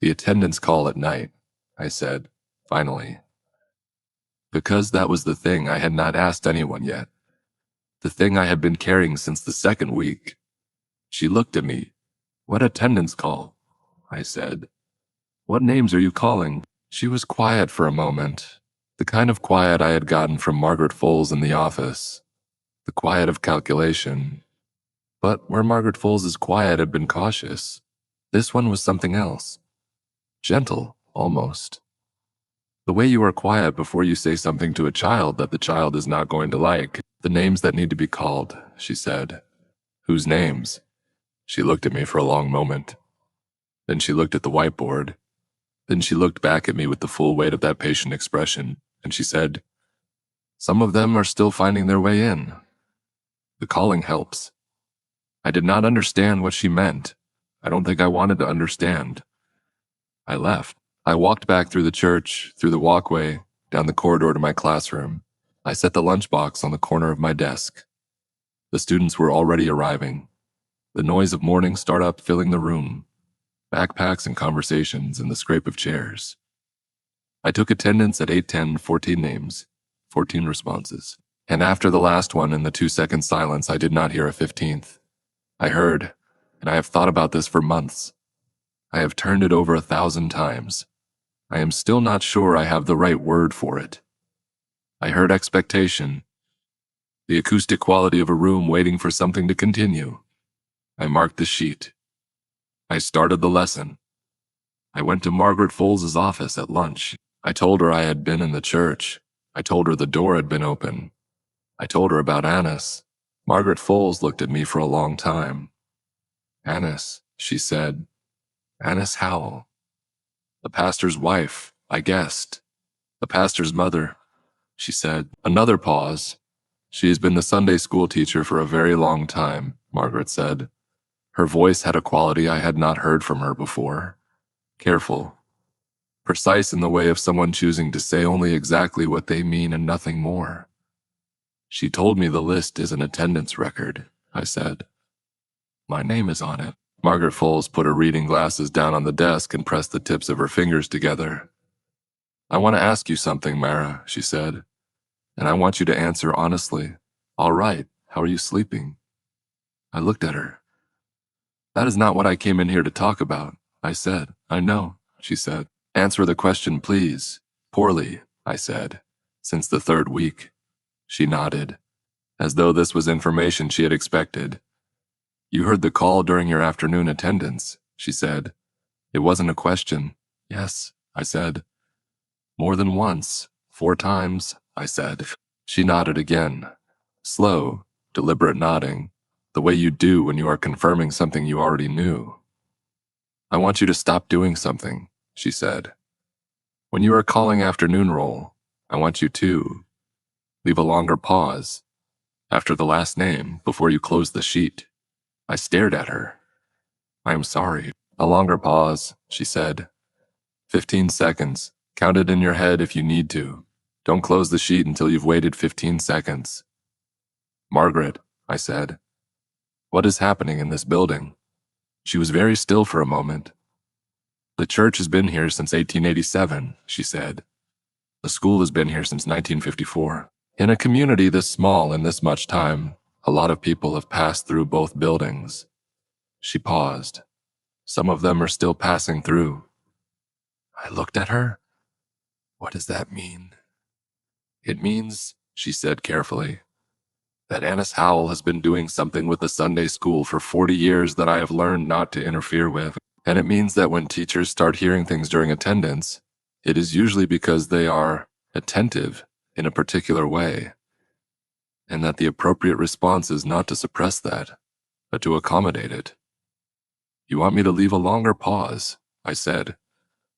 "The attendance call at night," I said, finally. Because that was the thing I had not asked anyone yet. The thing I had been carrying since the second week. She looked at me. "What attendance call?" I said. "What names are you calling?" She was quiet for a moment, the kind of quiet I had gotten from Margaret Foles in the office, the quiet of calculation. But where Margaret Foles' quiet had been cautious, this one was something else. Gentle, almost. "The way you are quiet before you say something to a child that the child is not going to like. The names that need to be called," she said. "Whose names?" She looked at me for a long moment. Then she looked at the whiteboard. Then she looked back at me with the full weight of that patient expression, and she said, "Some of them are still finding their way in. The calling helps." I did not understand what she meant. I don't think I wanted to understand. I left. I walked back through the church, through the walkway, down the corridor to my classroom. I set the lunchbox on the corner of my desk. The students were already arriving. The noise of morning startup filling the room. Backpacks and conversations and the scrape of chairs. I took attendance at 8:10, 14 names, 14 responses. And after the last one in the 2-second silence, I did not hear a 15th. I heard, and I have thought about this for months. I have turned it over 1,000 times. I am still not sure I have the right word for it. I heard expectation, the acoustic quality of a room waiting for something to continue. I marked the sheet. I started the lesson. I went to Margaret Foles' office at lunch. I told her I had been in the church. I told her the door had been open. I told her about Annis. Margaret Foles looked at me for a long time. "Annis," she said. "Annis Howell. The pastor's wife, I guessed. The pastor's mother," she said. Another pause. "She has been the Sunday school teacher for a very long time," Margaret said. Her voice had a quality I had not heard from her before. Careful. Precise in the way of someone choosing to say only exactly what they mean and nothing more. "She told me the list is an attendance record," I said. My name is on it. Margaret Foles put her reading glasses down on the desk and pressed the tips of her fingers together. I want to ask you something, Mara, she said, and I want you to answer honestly. All right, how are you sleeping? I looked at her. That is not what I came in here to talk about, I said. I know, she said. Answer the question, please. Poorly, I said. Since the third week. She nodded, as though this was information she had expected. You heard the call during your afternoon attendance, she said. It wasn't a question. Yes, I said. More than once. 4 times, I said. She nodded again. Slow, deliberate nodding, the way you do when you are confirming something you already knew. I want you to stop doing something, she said. When you are calling afternoon roll, I want you to leave a longer pause after the last name before you close the sheet. I stared at her. I am sorry. A longer pause, she said. 15 seconds. Count it in your head if you need to. Don't close the sheet until you've waited 15 seconds. Margaret, I said. What is happening in this building? She was very still for a moment. The church has been here since 1887, she said. The school has been here since 1954. In a community this small in this much time, a lot of people have passed through both buildings. She paused. Some of them are still passing through. I looked at her. What does that mean? It means, she said carefully, that Annis Howell has been doing something with the Sunday school for 40 years that I have learned not to interfere with. And it means that when teachers start hearing things during attendance, it is usually because they are attentive in a particular way, and that the appropriate response is not to suppress that, but to accommodate it. You want me to leave a longer pause, I said,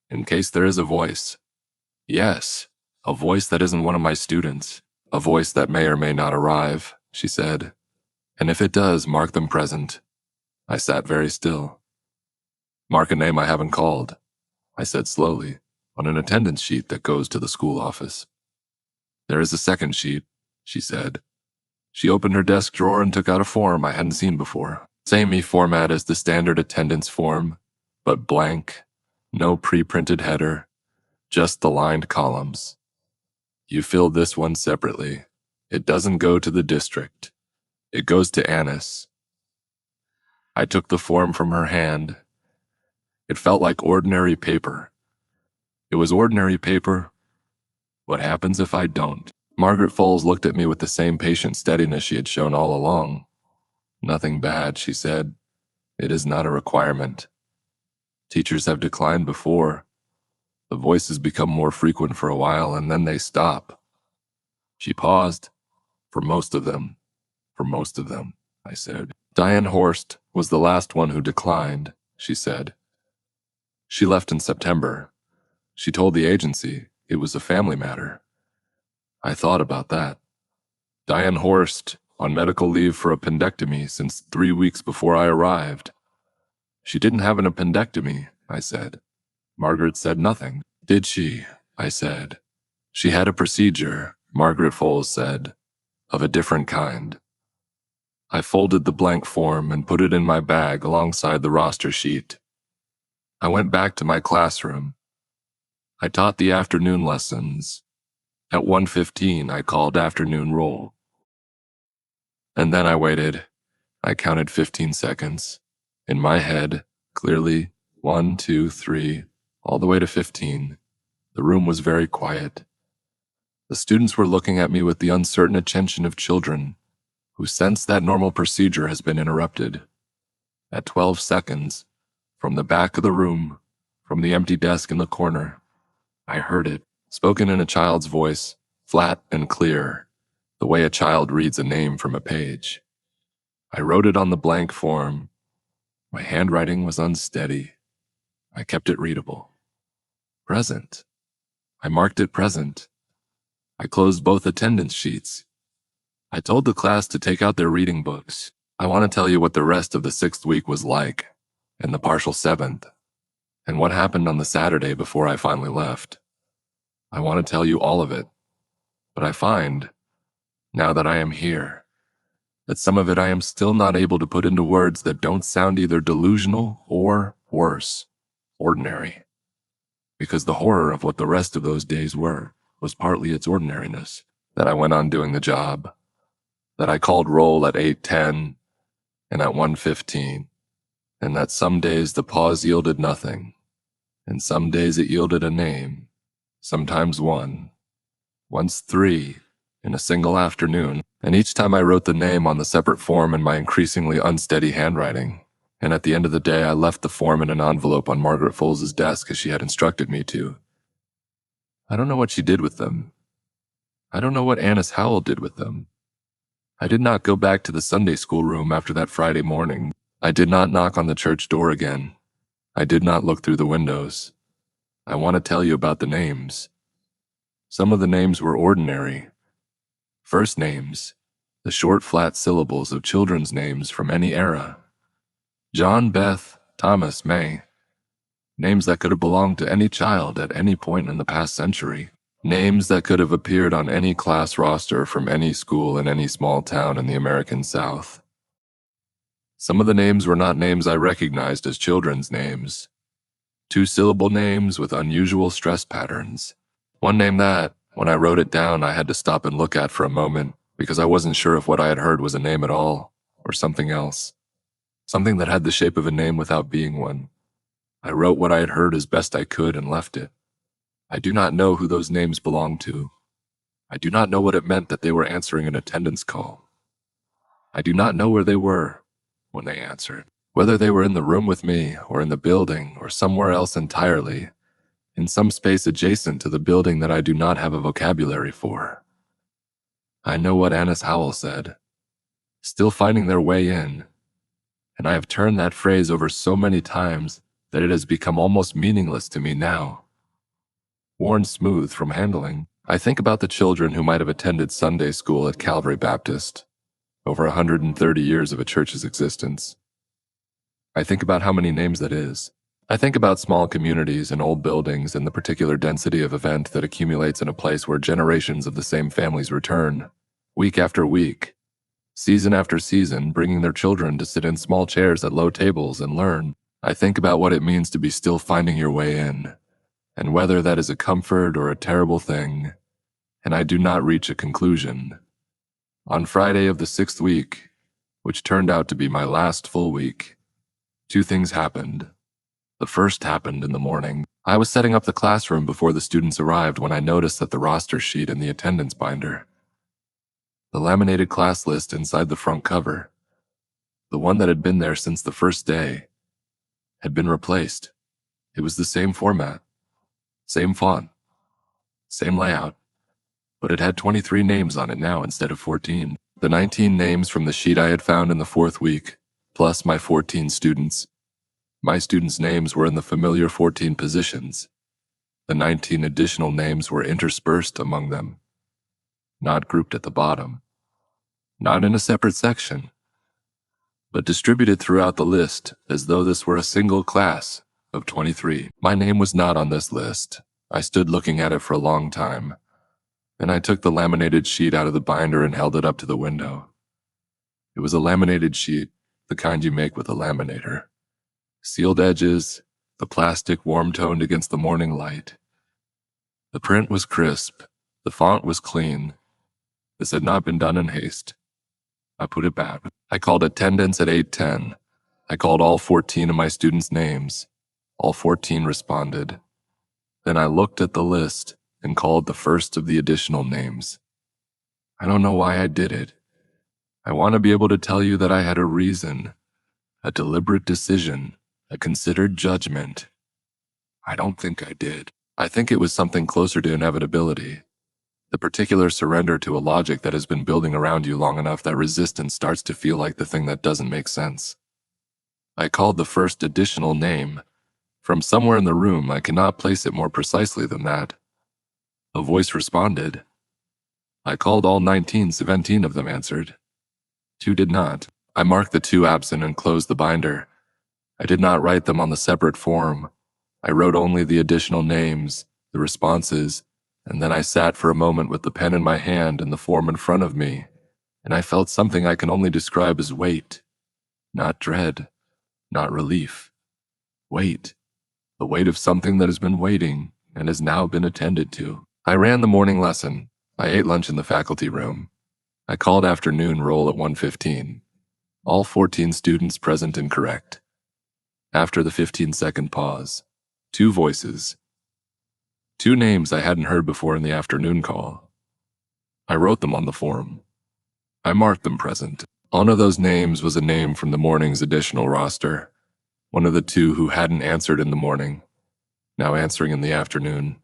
in case there is a voice. Yes, a voice that isn't one of my students, a voice that may or may not arrive, she said. And if it does, mark them present. I sat very still. Mark a name I haven't called, I said slowly, on an attendance sheet that goes to the school office. There is a second sheet, she said. She opened her desk drawer and took out a form I hadn't seen before. Same format as the standard attendance form, but blank, no pre-printed header, just the lined columns. You fill this one separately. It doesn't go to the district. It goes to Annis. I took the form from her hand. It felt like ordinary paper. It was ordinary paper. What happens if I don't? Margaret Foles looked at me with the same patient steadiness she had shown all along. Nothing bad, she said. It is not a requirement. Teachers have declined before. The voices become more frequent for a while and then they stop. She paused. For most of them, I said. Diane Horst was the last one who declined, she said. She left in September. She told the agency it was a family matter. I thought about that. Diane Horst on medical leave for appendectomy since 3 weeks before I arrived. She didn't have an appendectomy, I said. Margaret said nothing. Did she? I said. She had a procedure, Margaret Foles said, of a different kind. I folded the blank form and put it in my bag alongside the roster sheet. I went back to my classroom. I taught the afternoon lessons. At 1:15, I called afternoon roll. And then I waited. I counted 15 seconds. In my head, clearly, 1, 2, 3, all the way to 15. The room was very quiet. The students were looking at me with the uncertain attention of children who sense that normal procedure has been interrupted. At 12 seconds, from the back of the room, from the empty desk in the corner, I heard it, spoken in a child's voice, flat and clear, the way a child reads a name from a page. I wrote it on the blank form. My handwriting was unsteady. I kept it readable. Present. I marked it present. I closed both attendance sheets. I told the class to take out their reading books. I want to tell you what the rest of the 6th week was like, and the partial 7th, and what happened on the Saturday before I finally left. I want to tell you all of it, but I find, now that I am here, that some of it I am still not able to put into words that don't sound either delusional or, worse, ordinary. Because the horror of what the rest of those days were was partly its ordinariness, that I went on doing the job, that I called roll at 8:10 and at 1:15, and that some days the pause yielded nothing, and some days it yielded a name, sometimes one, once three, in a single afternoon, and each time I wrote the name on the separate form in my increasingly unsteady handwriting, and at the end of the day I left the form in an envelope on Margaret Foles's desk as she had instructed me to. I don't know what she did with them. I don't know what Annis Howell did with them. I did not go back to the Sunday school room after that Friday morning. I did not knock on the church door again. I did not look through the windows. I want to tell you about the names. Some of the names were ordinary. First names, the short flat syllables of children's names from any era. John, Beth, Thomas, May. Names that could have belonged to any child at any point in the past century. Names that could have appeared on any class roster from any school in any small town in the American South. Some of the names were not names I recognized as children's names. Two-syllable names with unusual stress patterns. One name that, when I wrote it down, I had to stop and look at for a moment because I wasn't sure if what I had heard was a name at all or something else. Something that had the shape of a name without being one. I wrote what I had heard as best I could and left it. I do not know who those names belonged to. I do not know what it meant that they were answering an attendance call. I do not know where they were when they answered, whether they were in the room with me or in the building or somewhere else entirely, in some space adjacent to the building that I do not have a vocabulary for. I know what Annis Howell said, still finding their way in, and I have turned that phrase over so many times that it has become almost meaningless to me now. Worn smooth from handling, I think about the children who might have attended Sunday school at Calvary Baptist, over 130 years of a church's existence. I think about how many names that is. I think about small communities and old buildings and the particular density of event that accumulates in a place where generations of the same families return, week after week, season after season, bringing their children to sit in small chairs at low tables and learn. I think about what it means to be still finding your way in, and whether that is a comfort or a terrible thing, and I do not reach a conclusion. On Friday of the 6th week, which turned out to be my last full week, two things happened. The first happened in the morning. I was setting up the classroom before the students arrived when I noticed that the roster sheet in the attendance binder, the laminated class list inside the front cover, the one that had been there since the first day, had been replaced. It was the same format, same font, same layout, but it had 23 names on it now instead of 14. The 19 names from the sheet I had found in the 4th week, plus my 14 students. My students' names were in the familiar 14 positions. The 19 additional names were interspersed among them, not grouped at the bottom, not in a separate section, but distributed throughout the list as though this were a single class of 23. My name was not on this list. I stood looking at it for a long time. Then I took the laminated sheet out of the binder and held it up to the window. It was a laminated sheet, the kind you make with a laminator. Sealed edges, the plastic warm-toned against the morning light. The print was crisp, the font was clean. This had not been done in haste. I put it back. I called attendance at 8:10. I called all 14 of my students' names. All 14 responded. Then I looked at the list and called the first of the additional names. I don't know why I did it. I want to be able to tell you that I had a reason, a deliberate decision, a considered judgment. I don't think I did. I think it was something closer to inevitability, the particular surrender to a logic that has been building around you long enough that resistance starts to feel like the thing that doesn't make sense. I called the first additional name. From somewhere in the room, I cannot place it more precisely than that. A voice responded. I called all 19, 17 of them answered. 2 did not. I marked the 2 absent and closed the binder. I did not write them on the separate form. I wrote only the additional names, the responses, and then I sat for a moment with the pen in my hand and the form in front of me, and I felt something I can only describe as weight. Not dread, not relief. Weight. The weight of something that has been waiting and has now been attended to. I ran the morning lesson. I ate lunch in the faculty room. I called afternoon roll at 1:15. All 14 students present and correct. After the 15-second pause, 2 voices. 2 names I hadn't heard before in the afternoon call. I wrote them on the form. I marked them present. One of those names was a name from the morning's additional roster. One of the 2 who hadn't answered in the morning, now answering in the afternoon.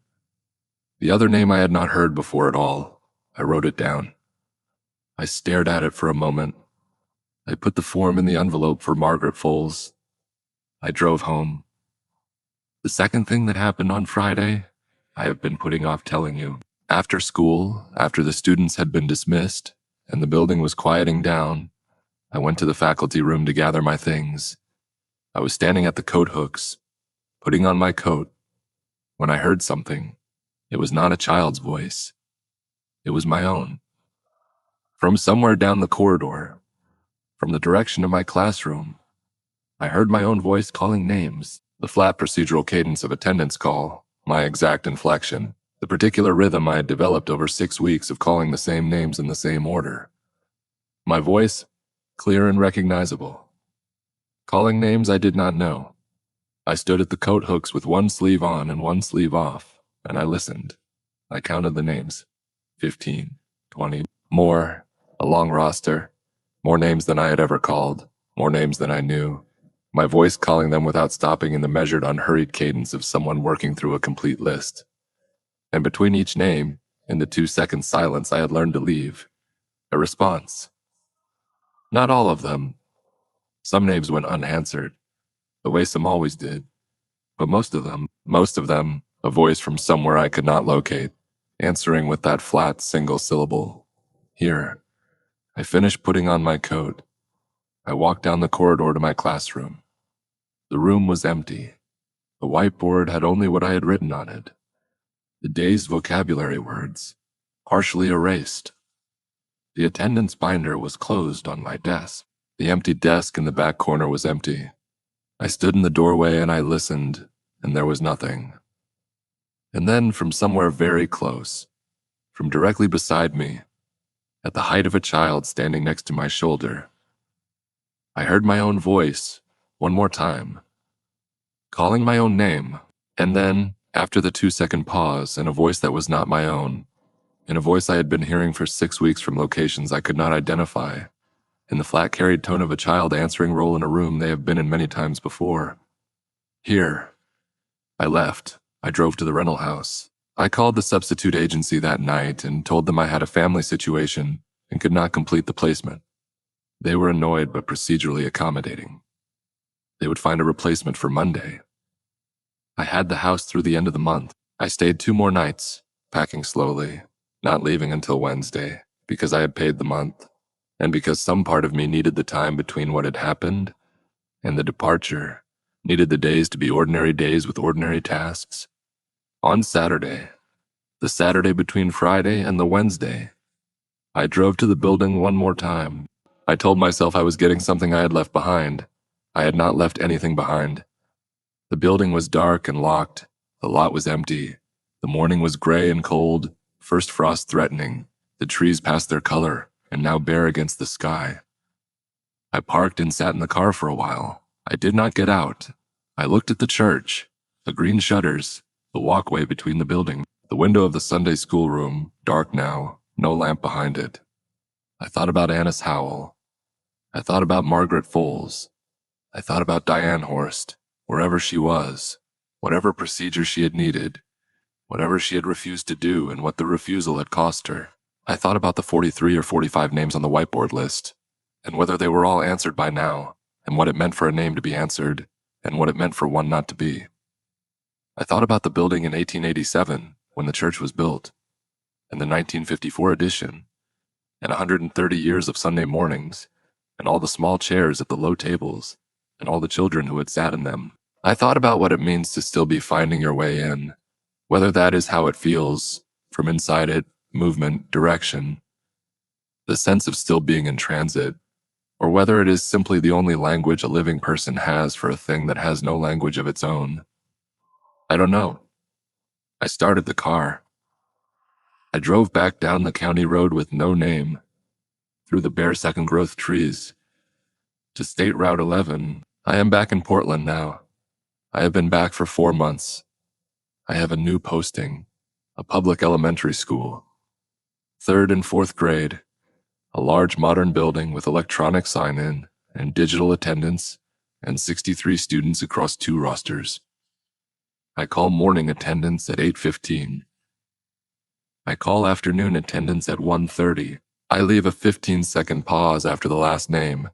The other name I had not heard before at all. I wrote it down. I stared at it for a moment. I put the form in the envelope for Margaret Foles. I drove home. The second thing that happened on Friday, I have been putting off telling you. After school, after the students had been dismissed, and the building was quieting down, I went to the faculty room to gather my things. I was standing at the coat hooks, putting on my coat, when I heard something. It was not a child's voice. It was my own. From somewhere down the corridor, from the direction of my classroom, I heard my own voice calling names, the flat procedural cadence of attendance call, my exact inflection, the particular rhythm I had developed over 6 weeks of calling the same names in the same order. My voice, clear and recognizable. Calling names I did not know. I stood at the coat hooks with one sleeve on and one sleeve off, and I listened. I counted the names. 15, 20, more, a long roster, more names than I had ever called, more names than I knew. My voice calling them without stopping in the measured, unhurried cadence of someone working through a complete list. And between each name, in the 2-second silence I had learned to leave, a response. Not all of them. Some names went unanswered, the way some always did. But most of them, a voice from somewhere I could not locate, answering with that flat single syllable. Here. I finished putting on my coat. I walked down the corridor to my classroom. The room was empty. The whiteboard had only what I had written on it. The day's vocabulary words, partially erased. The attendance binder was closed on my desk. The empty desk in the back corner was empty. I stood in the doorway and I listened, and there was nothing. And then from somewhere very close, from directly beside me, at the height of a child standing next to my shoulder, I heard my own voice, one more time, calling my own name, and then, after the 2-second pause, in a voice that was not my own, in a voice I had been hearing for 6 weeks from locations I could not identify, in the flat carried tone of a child answering roll in a room they have been in many times before. Here. I left. I drove to the rental house. I called the substitute agency that night and told them I had a family situation and could not complete the placement. They were annoyed but procedurally accommodating. They would find a replacement for Monday. I had the house through the end of the month. I stayed 2 more nights, packing slowly, not leaving until Wednesday, because I had paid the month, and because some part of me needed the time between what had happened and the departure, needed the days to be ordinary days with ordinary tasks. On Saturday, the Saturday between Friday and the Wednesday, I drove to the building one more time. I told myself I was getting something I had left behind. I had not left anything behind. The building was dark and locked. The lot was empty. The morning was gray and cold, first frost threatening. The trees past their color, and now bare against the sky. I parked and sat in the car for a while. I did not get out. I looked at the church, the green shutters, the walkway between the building, the window of the Sunday school room, dark now, no lamp behind it. I thought about Annis Howell. I thought about Margaret Foles. I thought about Diane Horst, wherever she was, whatever procedure she had needed, whatever she had refused to do and what the refusal had cost her. I thought about the 43 or 45 names on the whiteboard list, and whether they were all answered by now, and what it meant for a name to be answered, and what it meant for one not to be. I thought about the building in 1887, when the church was built, and the 1954 edition, and 130 years of Sunday mornings, and all the small chairs at the low tables, and all the children who had sat in them. I thought about what it means to still be finding your way in, whether that is how it feels, from inside it, movement, direction. the sense of still being in transit, or whether it is simply the only language a living person has for a thing that has no language of its own. I don't know. I started the car. I drove back down the county road with no name, through the bare second-growth trees, to State Route 11. I am back in Portland now. I have been back for 4 months. I have a new posting, a public elementary school, 3rd and 4th grade, a large modern building with electronic sign-in and digital attendance, and 63 students across 2 rosters. I call morning attendance at 8:15. I call afternoon attendance at 1:30. I leave a 15-second pause after the last name.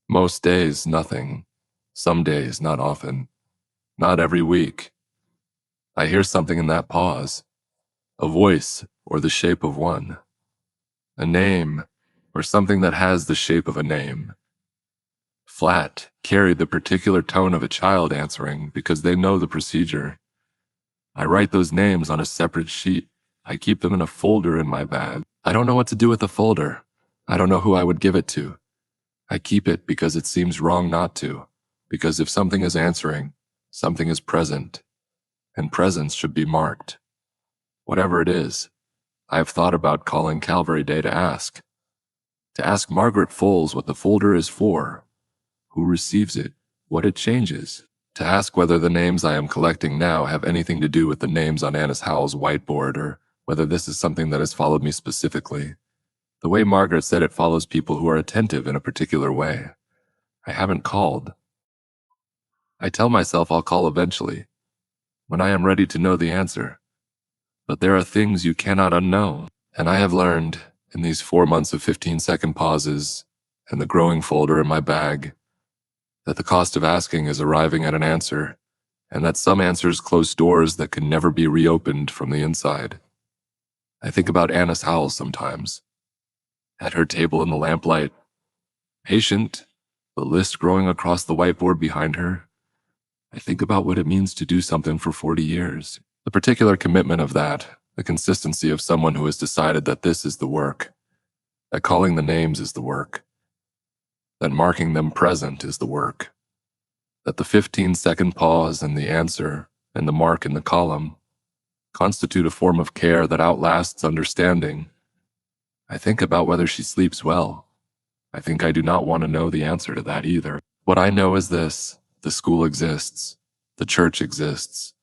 Most days, nothing. Some days, not often. Not every week. I hear something in that pause. A voice, or the shape of one. A name, or something that has the shape of a name. Flat, carry the particular tone of a child answering because they know the procedure. I write those names on a separate sheet. I keep them in a folder in my bag. I don't know what to do with the folder. I don't know who I would give it to. I keep it because it seems wrong not to. Because if something is answering, something is present. And presence should be marked. Whatever it is, I have thought about calling Calvary Day to ask. To ask Margaret Foles what the folder is for, who receives it, what it changes. To ask whether the names I am collecting now have anything to do with the names on Annis Howell's whiteboard, or whether this is something that has followed me specifically. The way Margaret said it follows people who are attentive in a particular way. I haven't called. I tell myself I'll call eventually, when I am ready to know the answer. But there are things you cannot unknow, and I have learned, in these 4 months of 15-second pauses, and the growing folder in my bag, that the cost of asking is arriving at an answer, and that some answers close doors that can never be reopened from the inside. I think about Annis Howell sometimes. At her table in the lamplight, patient, the list growing across the whiteboard behind her. I think about what it means to do something for 40 years. The particular commitment of that, the consistency of someone who has decided that this is the work, that calling the names is the work, that marking them present is the work, that the 15-second pause and the answer and the mark in the column constitute a form of care that outlasts understanding. I think about whether she sleeps well. I think I do not want to know the answer to that either. What I know is this: the school exists, the church exists,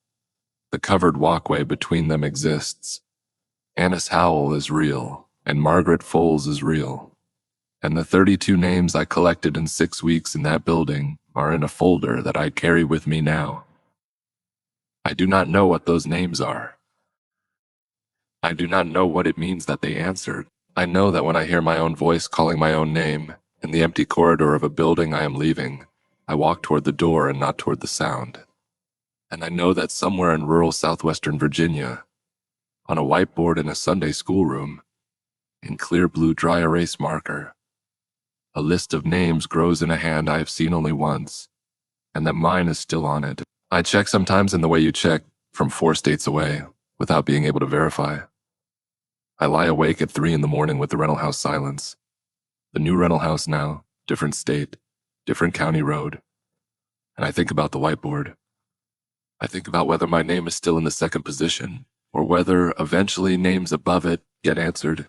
the covered walkway between them exists. Annis Howell is real, and Margaret Foles is real. And the 32 names I collected in 6 weeks in that building are in a folder that I carry with me now. I do not know what those names are. I do not know what it means that they answered. I know that when I hear my own voice calling my own name in the empty corridor of a building I am leaving, I walk toward the door and not toward the sound. And I know that somewhere in rural southwestern Virginia, on a whiteboard in a Sunday schoolroom, in clear blue dry erase marker, a list of names grows in a hand I have seen only once, and that mine is still on it. I check sometimes in the way you check from 4 states away, without being able to verify. I lie awake at 3 in the morning with the rental house silence. The new rental house now, different state, different county road. And I think about the whiteboard. I think about whether my name is still in the 2nd position, or whether eventually names above it get answered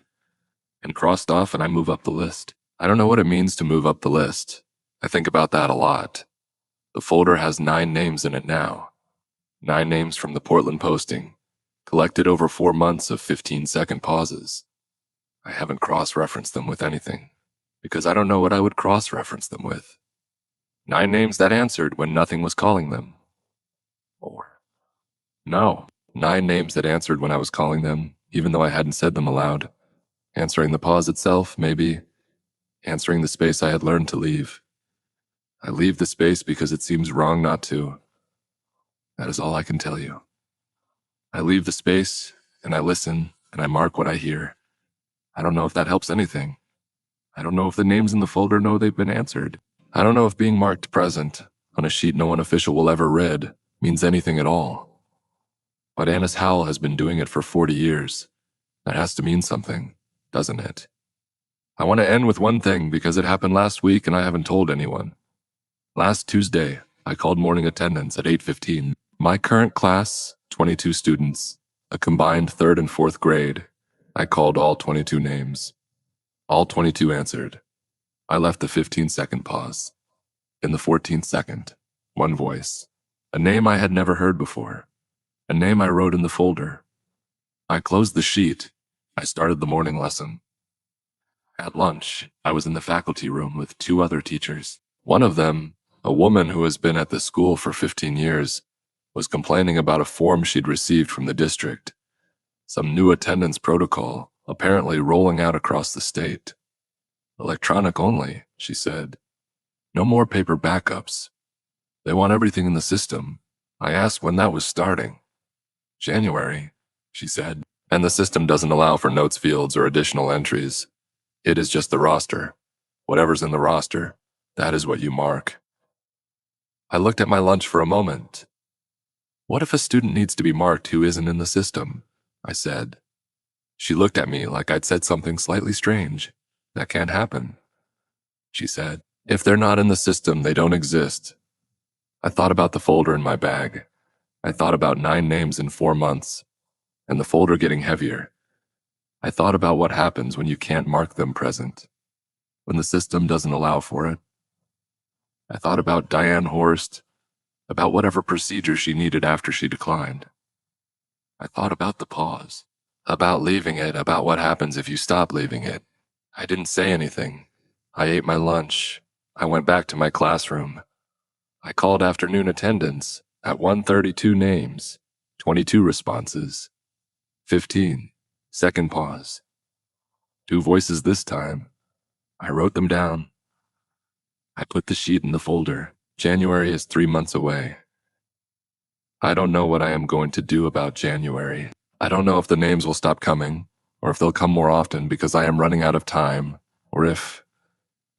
and crossed off and I move up the list. I don't know what it means to move up the list. I think about that a lot. The folder has 9 names in it now. 9 names from the Portland posting, collected over 4 months of 15-second pauses. I haven't cross-referenced them with anything, because I don't know what I would cross-reference them with. 9 names that answered when nothing was calling them. Or, no, 9 names that answered when I was calling them, even though I hadn't said them aloud. Answering the pause itself, maybe. Answering the space I had learned to leave. I leave the space because it seems wrong not to. That is all I can tell you. I leave the space, and I listen, and I mark what I hear. I don't know if that helps anything. I don't know if the names in the folder know they've been answered. I don't know if being marked present, on a sheet no one official will ever read, means anything at all. But Annis Howell has been doing it for 40 years. That has to mean something, doesn't it? I want to end with one thing because it happened last week and I haven't told anyone. Last Tuesday, I called morning attendance at 8:15. My current class, 22 students, a combined 3rd and 4th grade. I called all 22 names. All 22 answered. I left the 15-second pause. In the 14th second, one voice. A name I had never heard before. A name I wrote in the folder. I closed the sheet. I started the morning lesson. At lunch, I was in the faculty room with 2 other teachers. One of them, a woman who has been at the school for 15 years, was complaining about a form she'd received from the district. Some new attendance protocol, apparently rolling out across the state. Electronic only, she said. No more paper backups. They want everything in the system. I asked when that was starting. January, she said. And the system doesn't allow for notes fields or additional entries. It is just the roster. Whatever's in the roster, that is what you mark. I looked at my lunch for a moment. What if a student needs to be marked who isn't in the system? I said. She looked at me like I'd said something slightly strange. That can't happen, she said. If they're not in the system, they don't exist. I thought about the folder in my bag. I thought about 9 names in 4 months, and the folder getting heavier. I thought about what happens when you can't mark them present, when the system doesn't allow for it. I thought about Diane Horst, about whatever procedure she needed after she declined. I thought about the pause, about leaving it, about what happens if you stop leaving it. I didn't say anything. I ate my lunch. I went back to my classroom. I called afternoon attendance at 1:32 names, 22 responses, 15, second pause. 2 voices this time. I wrote them down. I put the sheet in the folder. January is 3 months away. I don't know what I am going to do about January. I don't know if the names will stop coming, or if they'll come more often because I am running out of time, or if,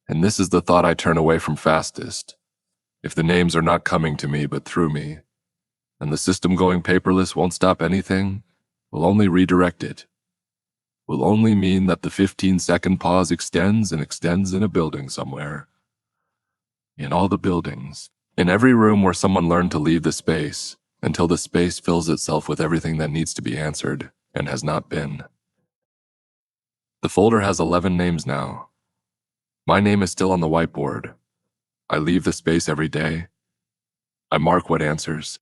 and this is the thought I turn away from fastest, if the names are not coming to me but through me, and the system going paperless won't stop anything, will only redirect it, will only mean that the 15-second pause extends and extends in a building somewhere. In all the buildings, in every room where someone learned to leave the space, until the space fills itself with everything that needs to be answered and has not been. The folder has 11 names now. My name is still on the whiteboard. I leave the space every day. I mark what answers.